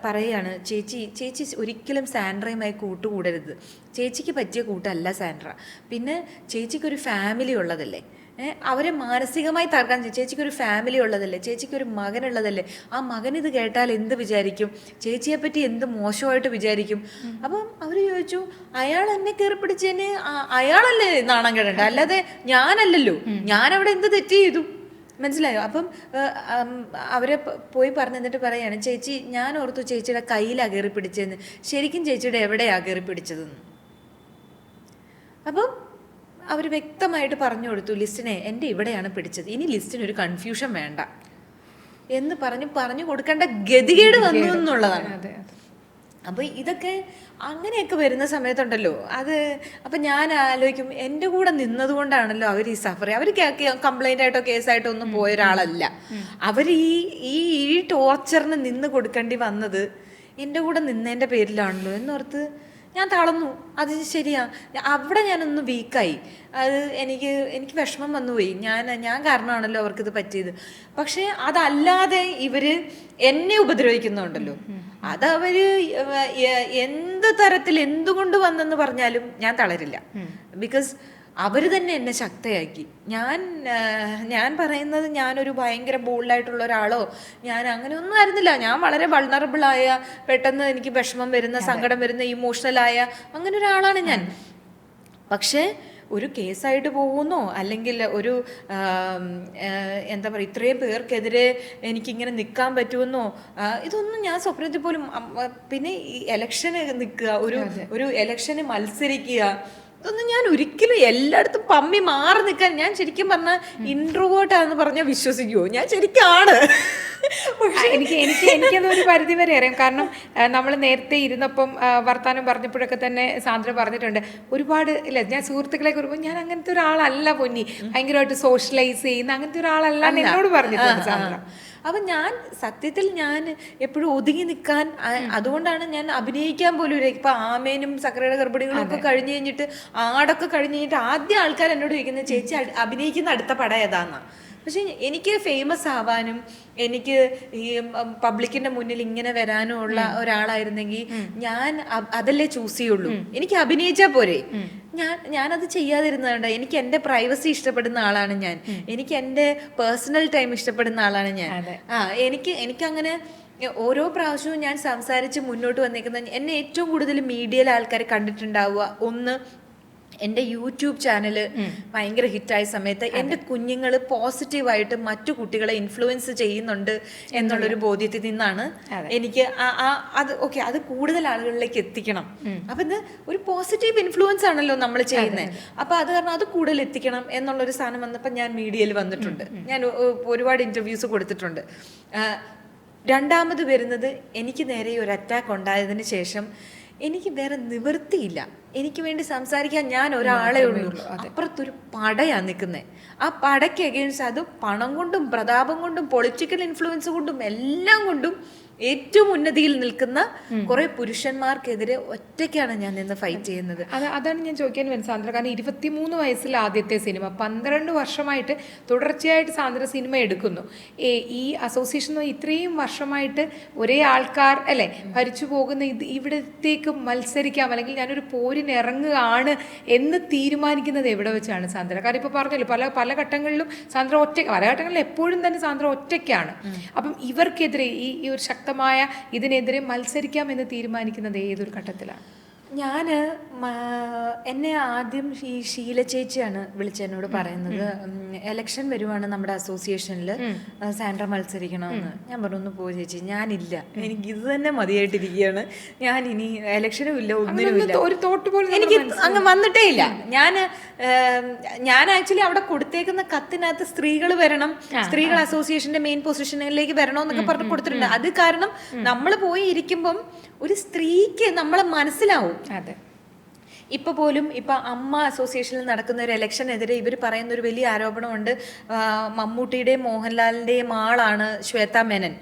പറയുകയാണ്, ചേച്ചി ഒരിക്കലും സാൻഡ്രയുമായി കൂട്ടുകൂടരുത്, ചേച്ചിക്ക് പറ്റിയ കൂട്ടല്ല സാൻഡ്ര, പിന്നെ ചേച്ചിക്കൊരു ഫാമിലി ഉള്ളതല്ലേ, അവരെ മാനസികമായി തകർക്കാൻ ചേച്ചിക്കൊരു ഫാമിലി ഉള്ളതല്ലേ, ചേച്ചിക്കൊരു മകനുള്ളതല്ലേ, ആ മകൻ ഇത് കേട്ടാൽ എന്ത് വിചാരിക്കും, ചേച്ചിയെ പറ്റി എന്ത് മോശമായിട്ട് വിചാരിക്കും. അപ്പം അവർ ചോദിച്ചു, അയാൾ എന്നെ കയറി പിടിച്ചതിന് അയാളല്ലേ നാണം കേടണ്ട, അല്ലാതെ ഞാനല്ലല്ലോ, ഞാനവിടെ എന്ത് തെറ്റ് ചെയ്തു, മനസ്സിലായോ? അപ്പം അവരെ പോയി പറഞ്ഞു എന്നിട്ട് പറയാണ്, ചേച്ചി ഞാൻ ഓർത്തു ചേച്ചിയുടെ കയ്യിലാണ് കയറി പിടിച്ചതെന്ന്, ശരിക്കും ചേച്ചിയുടെ എവിടെയാണ് കയറി പിടിച്ചതെന്ന്. അപ്പം അവർ വ്യക്തമായിട്ട് പറഞ്ഞു കൊടുത്തു, ലിസ്റ്റിനെ എൻ്റെ ഇവിടെയാണ് പിടിച്ചത്, ഇനി ലിസ്റ്റിനൊരു കൺഫ്യൂഷൻ വേണ്ട എന്ന് പറഞ്ഞു കൊടുക്കേണ്ട ഗതികേട് വന്നു എന്നുള്ളതാണ്. അപ്പോൾ ഇതൊക്കെ അങ്ങനെയൊക്കെ വരുന്ന സമയത്തുണ്ടല്ലോ അപ്പം ഞാൻ ആലോചിക്കും, എൻ്റെ കൂടെ നിന്നതുകൊണ്ടാണല്ലോ അവർ ഈ സഫർ, അവർ കംപ്ലൈൻ്റ് ആയിട്ടോ കേസായിട്ടോ ഒന്നും പോയ ഒരാളല്ല, അവർ ഈ ടോർച്ചറിന് നിന്ന് കൊടുക്കേണ്ടി വന്നത് എൻ്റെ കൂടെ നിന്നതിൻ്റെ പേരിലാണല്ലോ എന്നോർത്ത് ഞാൻ തളർന്നു. അത് ശരിയാ, അവിടെ ഞാനൊന്ന് വീക്കായി, അത് എനിക്ക് വിഷമം വന്നുപോയി, ഞാൻ കാരണമാണല്ലോ അവർക്കിത് പറ്റിയത്. പക്ഷെ അതല്ലാതെ ഇവര് എന്നെ ഉപദ്രവിക്കുന്നുണ്ടല്ലോ, അതവര് എന്ത് തരത്തിൽ എന്തുകൊണ്ട് വന്നെന്ന് പറഞ്ഞാലും ഞാൻ തളരില്ല. ബിക്കോസ് അവർ തന്നെ എന്നെ ശക്തയാക്കി. ഞാൻ പറയുന്നത് ഞാനൊരു ഭയങ്കര ബോൾഡായിട്ടുള്ള ഒരാളോ ഞാൻ അങ്ങനെയൊന്നും ആയിരുന്നില്ല. ഞാൻ വളരെ വൾണറബിളായ, പെട്ടെന്ന് എനിക്ക് വിഷമം വരുന്ന, സങ്കടം വരുന്ന, ഇമോഷണലായ അങ്ങനെ ഒരാളാണ് ഞാൻ. പക്ഷേ ഒരു കേസായിട്ട് പോകുന്നോ അല്ലെങ്കിൽ ഒരു എന്താ പറയുക ഇത്രയും പേർക്കെതിരെ എനിക്കിങ്ങനെ നിൽക്കാൻ പറ്റുമെന്നോ ഇതൊന്നും ഞാൻ സ്വപ്നത്തിൽ പോലും. പിന്നെ ഈ ഇലക്ഷന് നിൽക്കുക, ഒരു ഇലക്ഷന് മത്സരിക്കുക, ഇതൊന്നും ഞാൻ ഒരിക്കലും എല്ലായിടത്തും പമ്മി മാറി നിൽക്കാൻ ഞാൻ ശരിക്കും പറഞ്ഞാൽ ഇൻട്രോവേർട്ടാന്ന് പറഞ്ഞാൽ വിശ്വസിക്കുമോ? ഞാൻ ശരിക്കാണ്. എനിക്കതൊരു പരിധി വരെ അറിയാം. കാരണം നമ്മൾ നേരത്തെ ഇരുന്നപ്പം വർത്താനം പറഞ്ഞപ്പോഴൊക്കെ തന്നെ സാന്ദ്ര പറഞ്ഞിട്ടുണ്ട് ഒരുപാട് ഇല്ല, ഞാൻ സുഹൃത്തുക്കളെ കുറിച്ച് ഞാൻ അങ്ങനത്തെ ഒരാളല്ല പൊന്നി, ഭയങ്കരമായിട്ട് സോഷ്യലൈസ് ചെയ്യുന്ന അങ്ങനത്തെ ഒരാളല്ല എന്നോട് പറഞ്ഞിട്ടുണ്ട് സാന്ദ്ര. അപ്പം ഞാൻ സത്യത്തിൽ ഞാൻ എപ്പോഴും ഒതുങ്ങി നിൽക്കാൻ, അതുകൊണ്ടാണ് ഞാൻ അഭിനയിക്കാൻ പോലും ഇപ്പം ആമേനും സക്കരയുടെ ഗർഭിണികളും ഒക്കെ കഴിഞ്ഞ് കഴിഞ്ഞിട്ട് ആടൊക്കെ കഴിഞ്ഞ് കഴിഞ്ഞിട്ട് ആദ്യം ആൾക്കാർ എന്നോട് ചോദിക്കുന്നത് ചേച്ചി അഭിനയിക്കുന്ന അടുത്ത പടം ഏതാന്നാ. പക്ഷെ എനിക്ക് ഫേമസ് ആവാനും എനിക്ക് ഈ പബ്ലിക്കിന്റെ മുന്നിൽ ഇങ്ങനെ വരാനും ഉള്ള ഒരാളായിരുന്നെങ്കിൽ ഞാൻ അതല്ലേ ചൂസ് ചെയ്യുള്ളൂ. എനിക്ക് അഭിനയിച്ചാൽ പോരെ, ഞാനത് ചെയ്യാതിരുന്നതുകൊണ്ട് എനിക്ക് എൻ്റെ പ്രൈവസി ഇഷ്ടപ്പെടുന്ന ആളാണ് ഞാൻ, എനിക്ക് എൻ്റെ പേഴ്സണൽ ടൈം ഇഷ്ടപ്പെടുന്ന ആളാണ് ഞാൻ. എനിക്കങ്ങനെ ഓരോ പ്രാവശ്യവും ഞാൻ സംസാരിച്ച് മുന്നോട്ട് വന്നേക്കുന്ന എന്നെ ഏറ്റവും കൂടുതൽ മീഡിയയിൽ ആൾക്കാർ കണ്ടിട്ടുണ്ടാവുക, ഒന്ന് എൻ്റെ യൂട്യൂബ് ചാനല് ഭയങ്കര ഹിറ്റായ സമയത്ത് എൻ്റെ കുഞ്ഞുങ്ങൾ പോസിറ്റീവായിട്ട് മറ്റു കുട്ടികളെ ഇൻഫ്ലുവൻസ് ചെയ്യുന്നുണ്ട് എന്നുള്ളൊരു ബോധ്യത്തിൽ നിന്നാണ് എനിക്ക് അത് കൂടുതൽ ആളുകളിലേക്ക് എത്തിക്കണം. അപ്പൊ ഇത് ഒരു പോസിറ്റീവ് ഇൻഫ്ലുവൻസ് ആണല്ലോ നമ്മൾ ചെയ്യുന്നത്. അപ്പൊ അത് കാരണം അത് കൂടുതൽ എത്തിക്കണം എന്നുള്ളൊരു സാധനം വന്നപ്പോൾ ഞാൻ മീഡിയയിൽ വന്നിട്ടുണ്ട്, ഞാൻ ഒരുപാട് ഇന്റർവ്യൂസ് കൊടുത്തിട്ടുണ്ട്. രണ്ടാമത് വരുന്നത് എനിക്ക് നേരെ ഒരു അറ്റാക്ക് ഉണ്ടായതിന് ശേഷം എനിക്ക് വേറെ നിവൃത്തിയില്ല, എനിക്ക് വേണ്ടി സംസാരിക്കാൻ ഞാൻ ഒരാളെ ഉള്ളൂ. അപ്പുറത്തൊരു പടയാണ് നിൽക്കുന്നത്. ആ പടയ്ക്ക് അഗെയിൻസ്റ്റ് അത് പണം കൊണ്ടും പ്രതാപം കൊണ്ടും പൊളിറ്റിക്കൽ ഇൻഫ്ലുവൻസ് കൊണ്ടും എല്ലാം കൊണ്ടും ഏറ്റവും ഉന്നതിയിൽ നിൽക്കുന്ന കുറെ പുരുഷന്മാർക്കെതിരെ ഒറ്റയ്ക്കാണ് ഞാൻ നിന്ന് ഫൈറ്റ് ചെയ്യുന്നത്. അതാണ് ഞാൻ ചോദിക്കാൻ വരുന്നത് സാന്ദ്ര. കാരണം 23 വയസ്സിൽ ആദ്യത്തെ സിനിമ, 12 വർഷമായിട്ട് തുടർച്ചയായിട്ട് സാന്ദ്ര സിനിമ എടുക്കുന്നു. ഈ അസോസിയേഷൻ ഇത്രയും വർഷമായിട്ട് ഒരേ ആൾക്കാർ അല്ലേ ഭരിച്ചു പോകുന്ന ഇവിടത്തേക്ക് മത്സരിക്കാം അല്ലെങ്കിൽ ഞാനൊരു പോരിന് ഇറങ്ങുകയാണ് എന്ന് തീരുമാനിക്കുന്നത് എവിടെ വെച്ചാണ് സാന്ദ്ര? കാരണം ഇപ്പോൾ പറഞ്ഞല്ലോ പല ഘട്ടങ്ങളിലും സാന്ദ്ര പല ഘട്ടങ്ങളിലും എപ്പോഴും തന്നെ സാന്ദ്ര ഒറ്റയ്ക്കാണ്. അപ്പം ഇവർക്കെതിരെ ഈ ഒരു ശക്തമായ ഇതിനെതിരെ മത്സരിക്കാം എന്ന് തീരുമാനിക്കുന്നത് ഏതൊരു ഘട്ടത്തിലാണ്? ഞാൻ എന്നെ ആദ്യം ഈ ഷീല ചേച്ചിയാണ് വിളിച്ചെന്നോട് പറയുന്നത്, എലക്ഷൻ വരുവാണ് നമ്മുടെ അസോസിയേഷനിൽ, സാൻഡ്ര മത്സരിക്കണമെന്ന്. ഞാൻ പറഞ്ഞു, ഒന്ന് പോ ചേച്ചി, ഞാനില്ല, എനിക്ക് ഇത് തന്നെ മതിയായിട്ടിരിക്കുകയാണ്, ഞാൻ ഇനി ഇലക്ഷനും ഇല്ല, ഒന്നിനുമില്ല, ഒരു തോട്ട് പോലും എനിക്ക് അങ്ങ് വന്നിട്ടേ ഇല്ല. ഞാൻ ആക്ച്വലി അവിടെ കൊടുത്തേക്കുന്ന കത്തിനകത്ത് സ്ത്രീകൾ വരണം, സ്ത്രീകൾ അസോസിയേഷന്റെ മെയിൻ പൊസിഷനിലേക്ക് വരണമെന്നൊക്കെ പറഞ്ഞ് കൊടുത്തിട്ടുണ്ട്. അത് കാരണം നമ്മൾ പോയി ഇരിക്കുമ്പം ഒരു സ്ത്രീക്ക് നമ്മളെ മനസ്സിലാവും. അതെ, ഇപ്പൊ പോലും ഇപ്പൊ അമ്മ അസോസിയേഷനിൽ നടക്കുന്ന ഒരു ഇലക്ഷനെതിരെ ഇവർ പറയുന്ന ഒരു വലിയ ആരോപണമുണ്ട്, മമ്മൂട്ടിയുടെയും മോഹൻലാലിന്റെയും ആളാണ് ശ്വേത മേനൻ.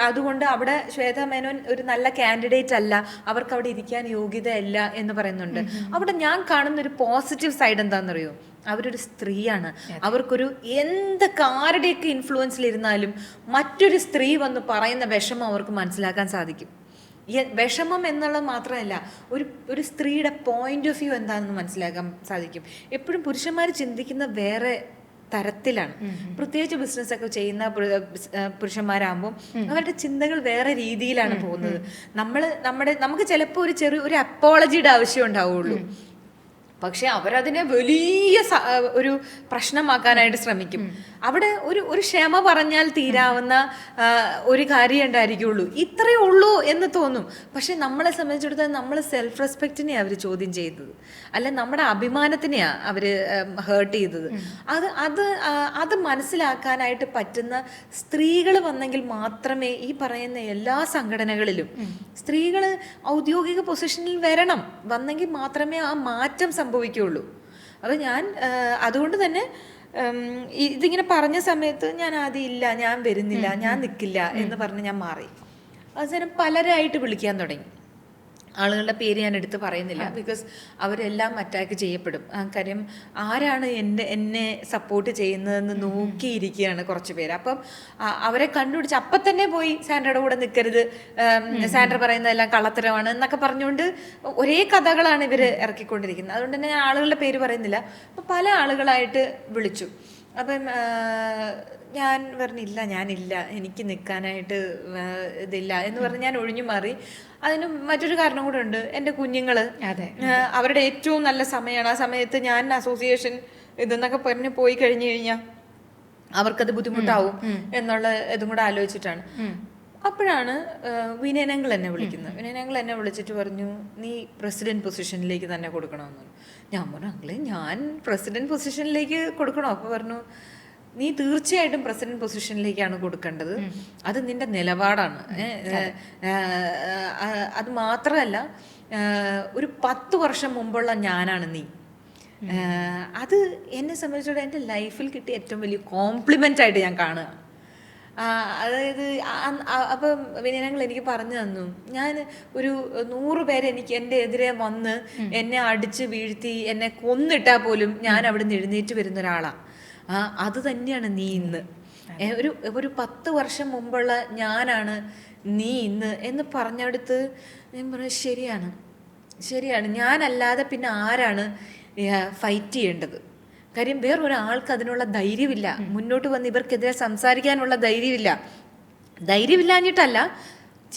അതുകൊണ്ട് അവിടെ ശ്വേത മേനോൻ ഒരു നല്ല കാൻഡിഡേറ്റ് അല്ല, അവർക്ക് അവിടെ ഇരിക്കാൻ യോഗ്യതയല്ല എന്ന് പറയുന്നുണ്ട്. അവിടെ ഞാൻ കാണുന്ന ഒരു പോസിറ്റീവ് സൈഡ് എന്താണെന്നറിയോ? അവരൊരു സ്ത്രീയാണ്, അവർക്കൊരു എന്തൊക്കെ ആരുടെയൊക്കെ ഇൻഫ്ലുവൻസിലിരുന്നാലും മറ്റൊരു സ്ത്രീ വന്ന് പറയുന്ന വിഷമം അവർക്ക് മനസ്സിലാക്കാൻ സാധിക്കും. വിഷമം എന്നുള്ളത് മാത്രമല്ല, ഒരു സ്ത്രീയുടെ പോയിന്റ് ഓഫ് വ്യൂ എന്താണെന്ന് മനസ്സിലാക്കാൻ സാധിക്കും. എപ്പോഴും പുരുഷന്മാർ ചിന്തിക്കുന്ന വേറെ തരത്തിലാണ്, പ്രത്യേകിച്ച് ബിസിനസ് ഒക്കെ ചെയ്യുന്ന പുരുഷന്മാരാകുമ്പോൾ അവരുടെ ചിന്തകൾ വേറെ രീതിയിലാണ് പോകുന്നത്. നമുക്ക് ചിലപ്പോൾ ഒരു അപ്പോളജിയുടെ ആവശ്യം ഉണ്ടാവുള്ളൂ, പക്ഷെ അവരതിനെ വലിയ ഒരു പ്രശ്നമാക്കാനായിട്ട് ശ്രമിക്കും. അവിടെ ഒരു ക്ഷമ പറഞ്ഞാൽ തീരാവുന്ന ഒരു കാര്യം ഉണ്ടായിരിക്കുള്ളൂ, ഇത്രയേ ഉള്ളൂ എന്ന് തോന്നും. പക്ഷെ നമ്മളെ സംബന്ധിച്ചിടത്തോളം നമ്മൾ സെൽഫ് റെസ്പെക്റ്റിനെയാണ് അവർ ചോദ്യം ചെയ്തത്, അല്ല നമ്മുടെ അഭിമാനത്തിനെയാണ് അവർ ഹേർട്ട് ചെയ്തത്. അത് മനസ്സിലാക്കാനായിട്ട് പറ്റുന്ന സ്ത്രീകൾ വന്നെങ്കിൽ മാത്രമേ ഈ പറയുന്ന എല്ലാ സംഘടനകളിലും സ്ത്രീകൾ ഔദ്യോഗിക പൊസിഷനിൽ വന്നെങ്കിൽ മാത്രമേ ആ മാറ്റം സംഭവിക്കുകയുള്ളൂ. അപ്പോൾ അതുകൊണ്ട് തന്നെ ഇതിങ്ങനെ പറഞ്ഞ സമയത്ത് ഞാൻ ആദ്യം ഇല്ല, ഞാൻ വരുന്നില്ല, ഞാൻ നിൽക്കില്ല എന്ന് പറഞ്ഞ് ഞാൻ മാറി. അവസാനം പലരായിട്ട് വിളിക്കാൻ തുടങ്ങി. ആളുകളുടെ പേര് ഞാൻ എടുത്ത് പറയുന്നില്ല, ബിക്കോസ് അവരെല്ലാം അറ്റാക്ക് ചെയ്യപ്പെടും. കാര്യം ആരാണ് എന്നെ സപ്പോർട്ട് ചെയ്യുന്നതെന്ന് നോക്കിയിരിക്കുകയാണ് കുറച്ച് പേര്. അപ്പം അവരെ കണ്ടുപിടിച്ച് അപ്പം തന്നെ പോയി സാൻഡ്രയുടെ കൂടെ നിൽക്കരുത്, സാൻഡ്ര പറയുന്നതെല്ലാം കള്ളത്തരമാണ് എന്നൊക്കെ പറഞ്ഞുകൊണ്ട് ഒരേ കഥകളാണ് ഇവർ ഇറക്കിക്കൊണ്ടിരിക്കുന്നത്. അതുകൊണ്ട് തന്നെ ഞാൻ ആളുകളുടെ പേര് പറയുന്നില്ല. അപ്പം പല ആളുകളായിട്ട് വിളിച്ചു. അപ്പം ഞാൻ പറഞ്ഞില്ല, ഞാനില്ല, എനിക്ക് നിൽക്കാനായിട്ട് ഇതില്ല എന്ന് പറഞ്ഞ് ഞാൻ ഒഴിഞ്ഞു മാറി. അതിന് മറ്റൊരു കാരണം കൂടെ ഉണ്ട്, എൻ്റെ കുഞ്ഞുങ്ങൾ, അവരുടെ ഏറ്റവും നല്ല സമയമാണ്. ആ സമയത്ത് ഞാൻ അസോസിയേഷൻ ഇതെന്നൊക്കെ പറഞ്ഞ് പോയി കഴിഞ്ഞു കഴിഞ്ഞാൽ അവർക്കത് ബുദ്ധിമുട്ടാവും എന്നുള്ള ഇതും കൂടെ ആലോചിച്ചിട്ടാണ്. അപ്പോഴാണ് വിനയനങ്ങൾ എന്നെ വിളിക്കുന്നത്. വിനയനങ്ങൾ എന്നെ വിളിച്ചിട്ട് പറഞ്ഞു, നീ പ്രസിഡന്റ് പൊസിഷനിലേക്ക് തന്നെ കൊടുക്കണമെന്ന്. ഞാൻ പറഞ്ഞു, അങ്ങളെ ഞാൻ പ്രസിഡന്റ് പൊസിഷനിലേക്ക് കൊടുക്കണോ? അപ്പോൾ പറഞ്ഞു, നീ തീർച്ചയായിട്ടും പ്രസിഡന്റ് പൊസിഷനിലേക്കാണ് കൊടുക്കേണ്ടത്, അത് നിന്റെ നിലപാടാണ്. അത് മാത്രമല്ല, ഒരു 10 വർഷം മുമ്പുള്ള ഞാനാണ് നീ. അത് എന്നെ സംബന്ധിച്ചിടത്തോളം എൻ്റെ ലൈഫിൽ കിട്ടിയ ഏറ്റവും വലിയ കോംപ്ലിമെൻ്റ് ആയിട്ട് ഞാൻ കാണുക. അതായത് അപ്പം വിനയനങ്ങൾ എനിക്ക് പറഞ്ഞു തന്നു, ഞാൻ ഒരു 100 പേര് എൻ്റെ എതിരെ വന്ന് എന്നെ അടിച്ച് വീഴ്ത്തി എന്നെ കൊന്നിട്ടാൽ പോലും ഞാൻ അവിടെ നിന്ന് എഴുന്നേറ്റ് വരുന്ന ഒരാളാണ്. അത് തന്നെയാണ് നീ ഇന്ന്. ഒരു 10 വർഷം മുമ്പുള്ള ഞാനാണ് നീ ഇന്ന് എന്ന് പറഞ്ഞെടുത്ത് ഞാൻ പറഞ്ഞു, ശരിയാണ്, ഞാനല്ലാതെ പിന്നെ ആരാണ് ഫൈറ്റ് ചെയ്യേണ്ടത്? കാര്യം വേറൊരാൾക്ക് അതിനുള്ള ധൈര്യമില്ല, മുന്നോട്ട് വന്ന് ഇവർക്കെതിരെ സംസാരിക്കാനുള്ള ധൈര്യമില്ലാഞ്ഞിട്ടല്ല,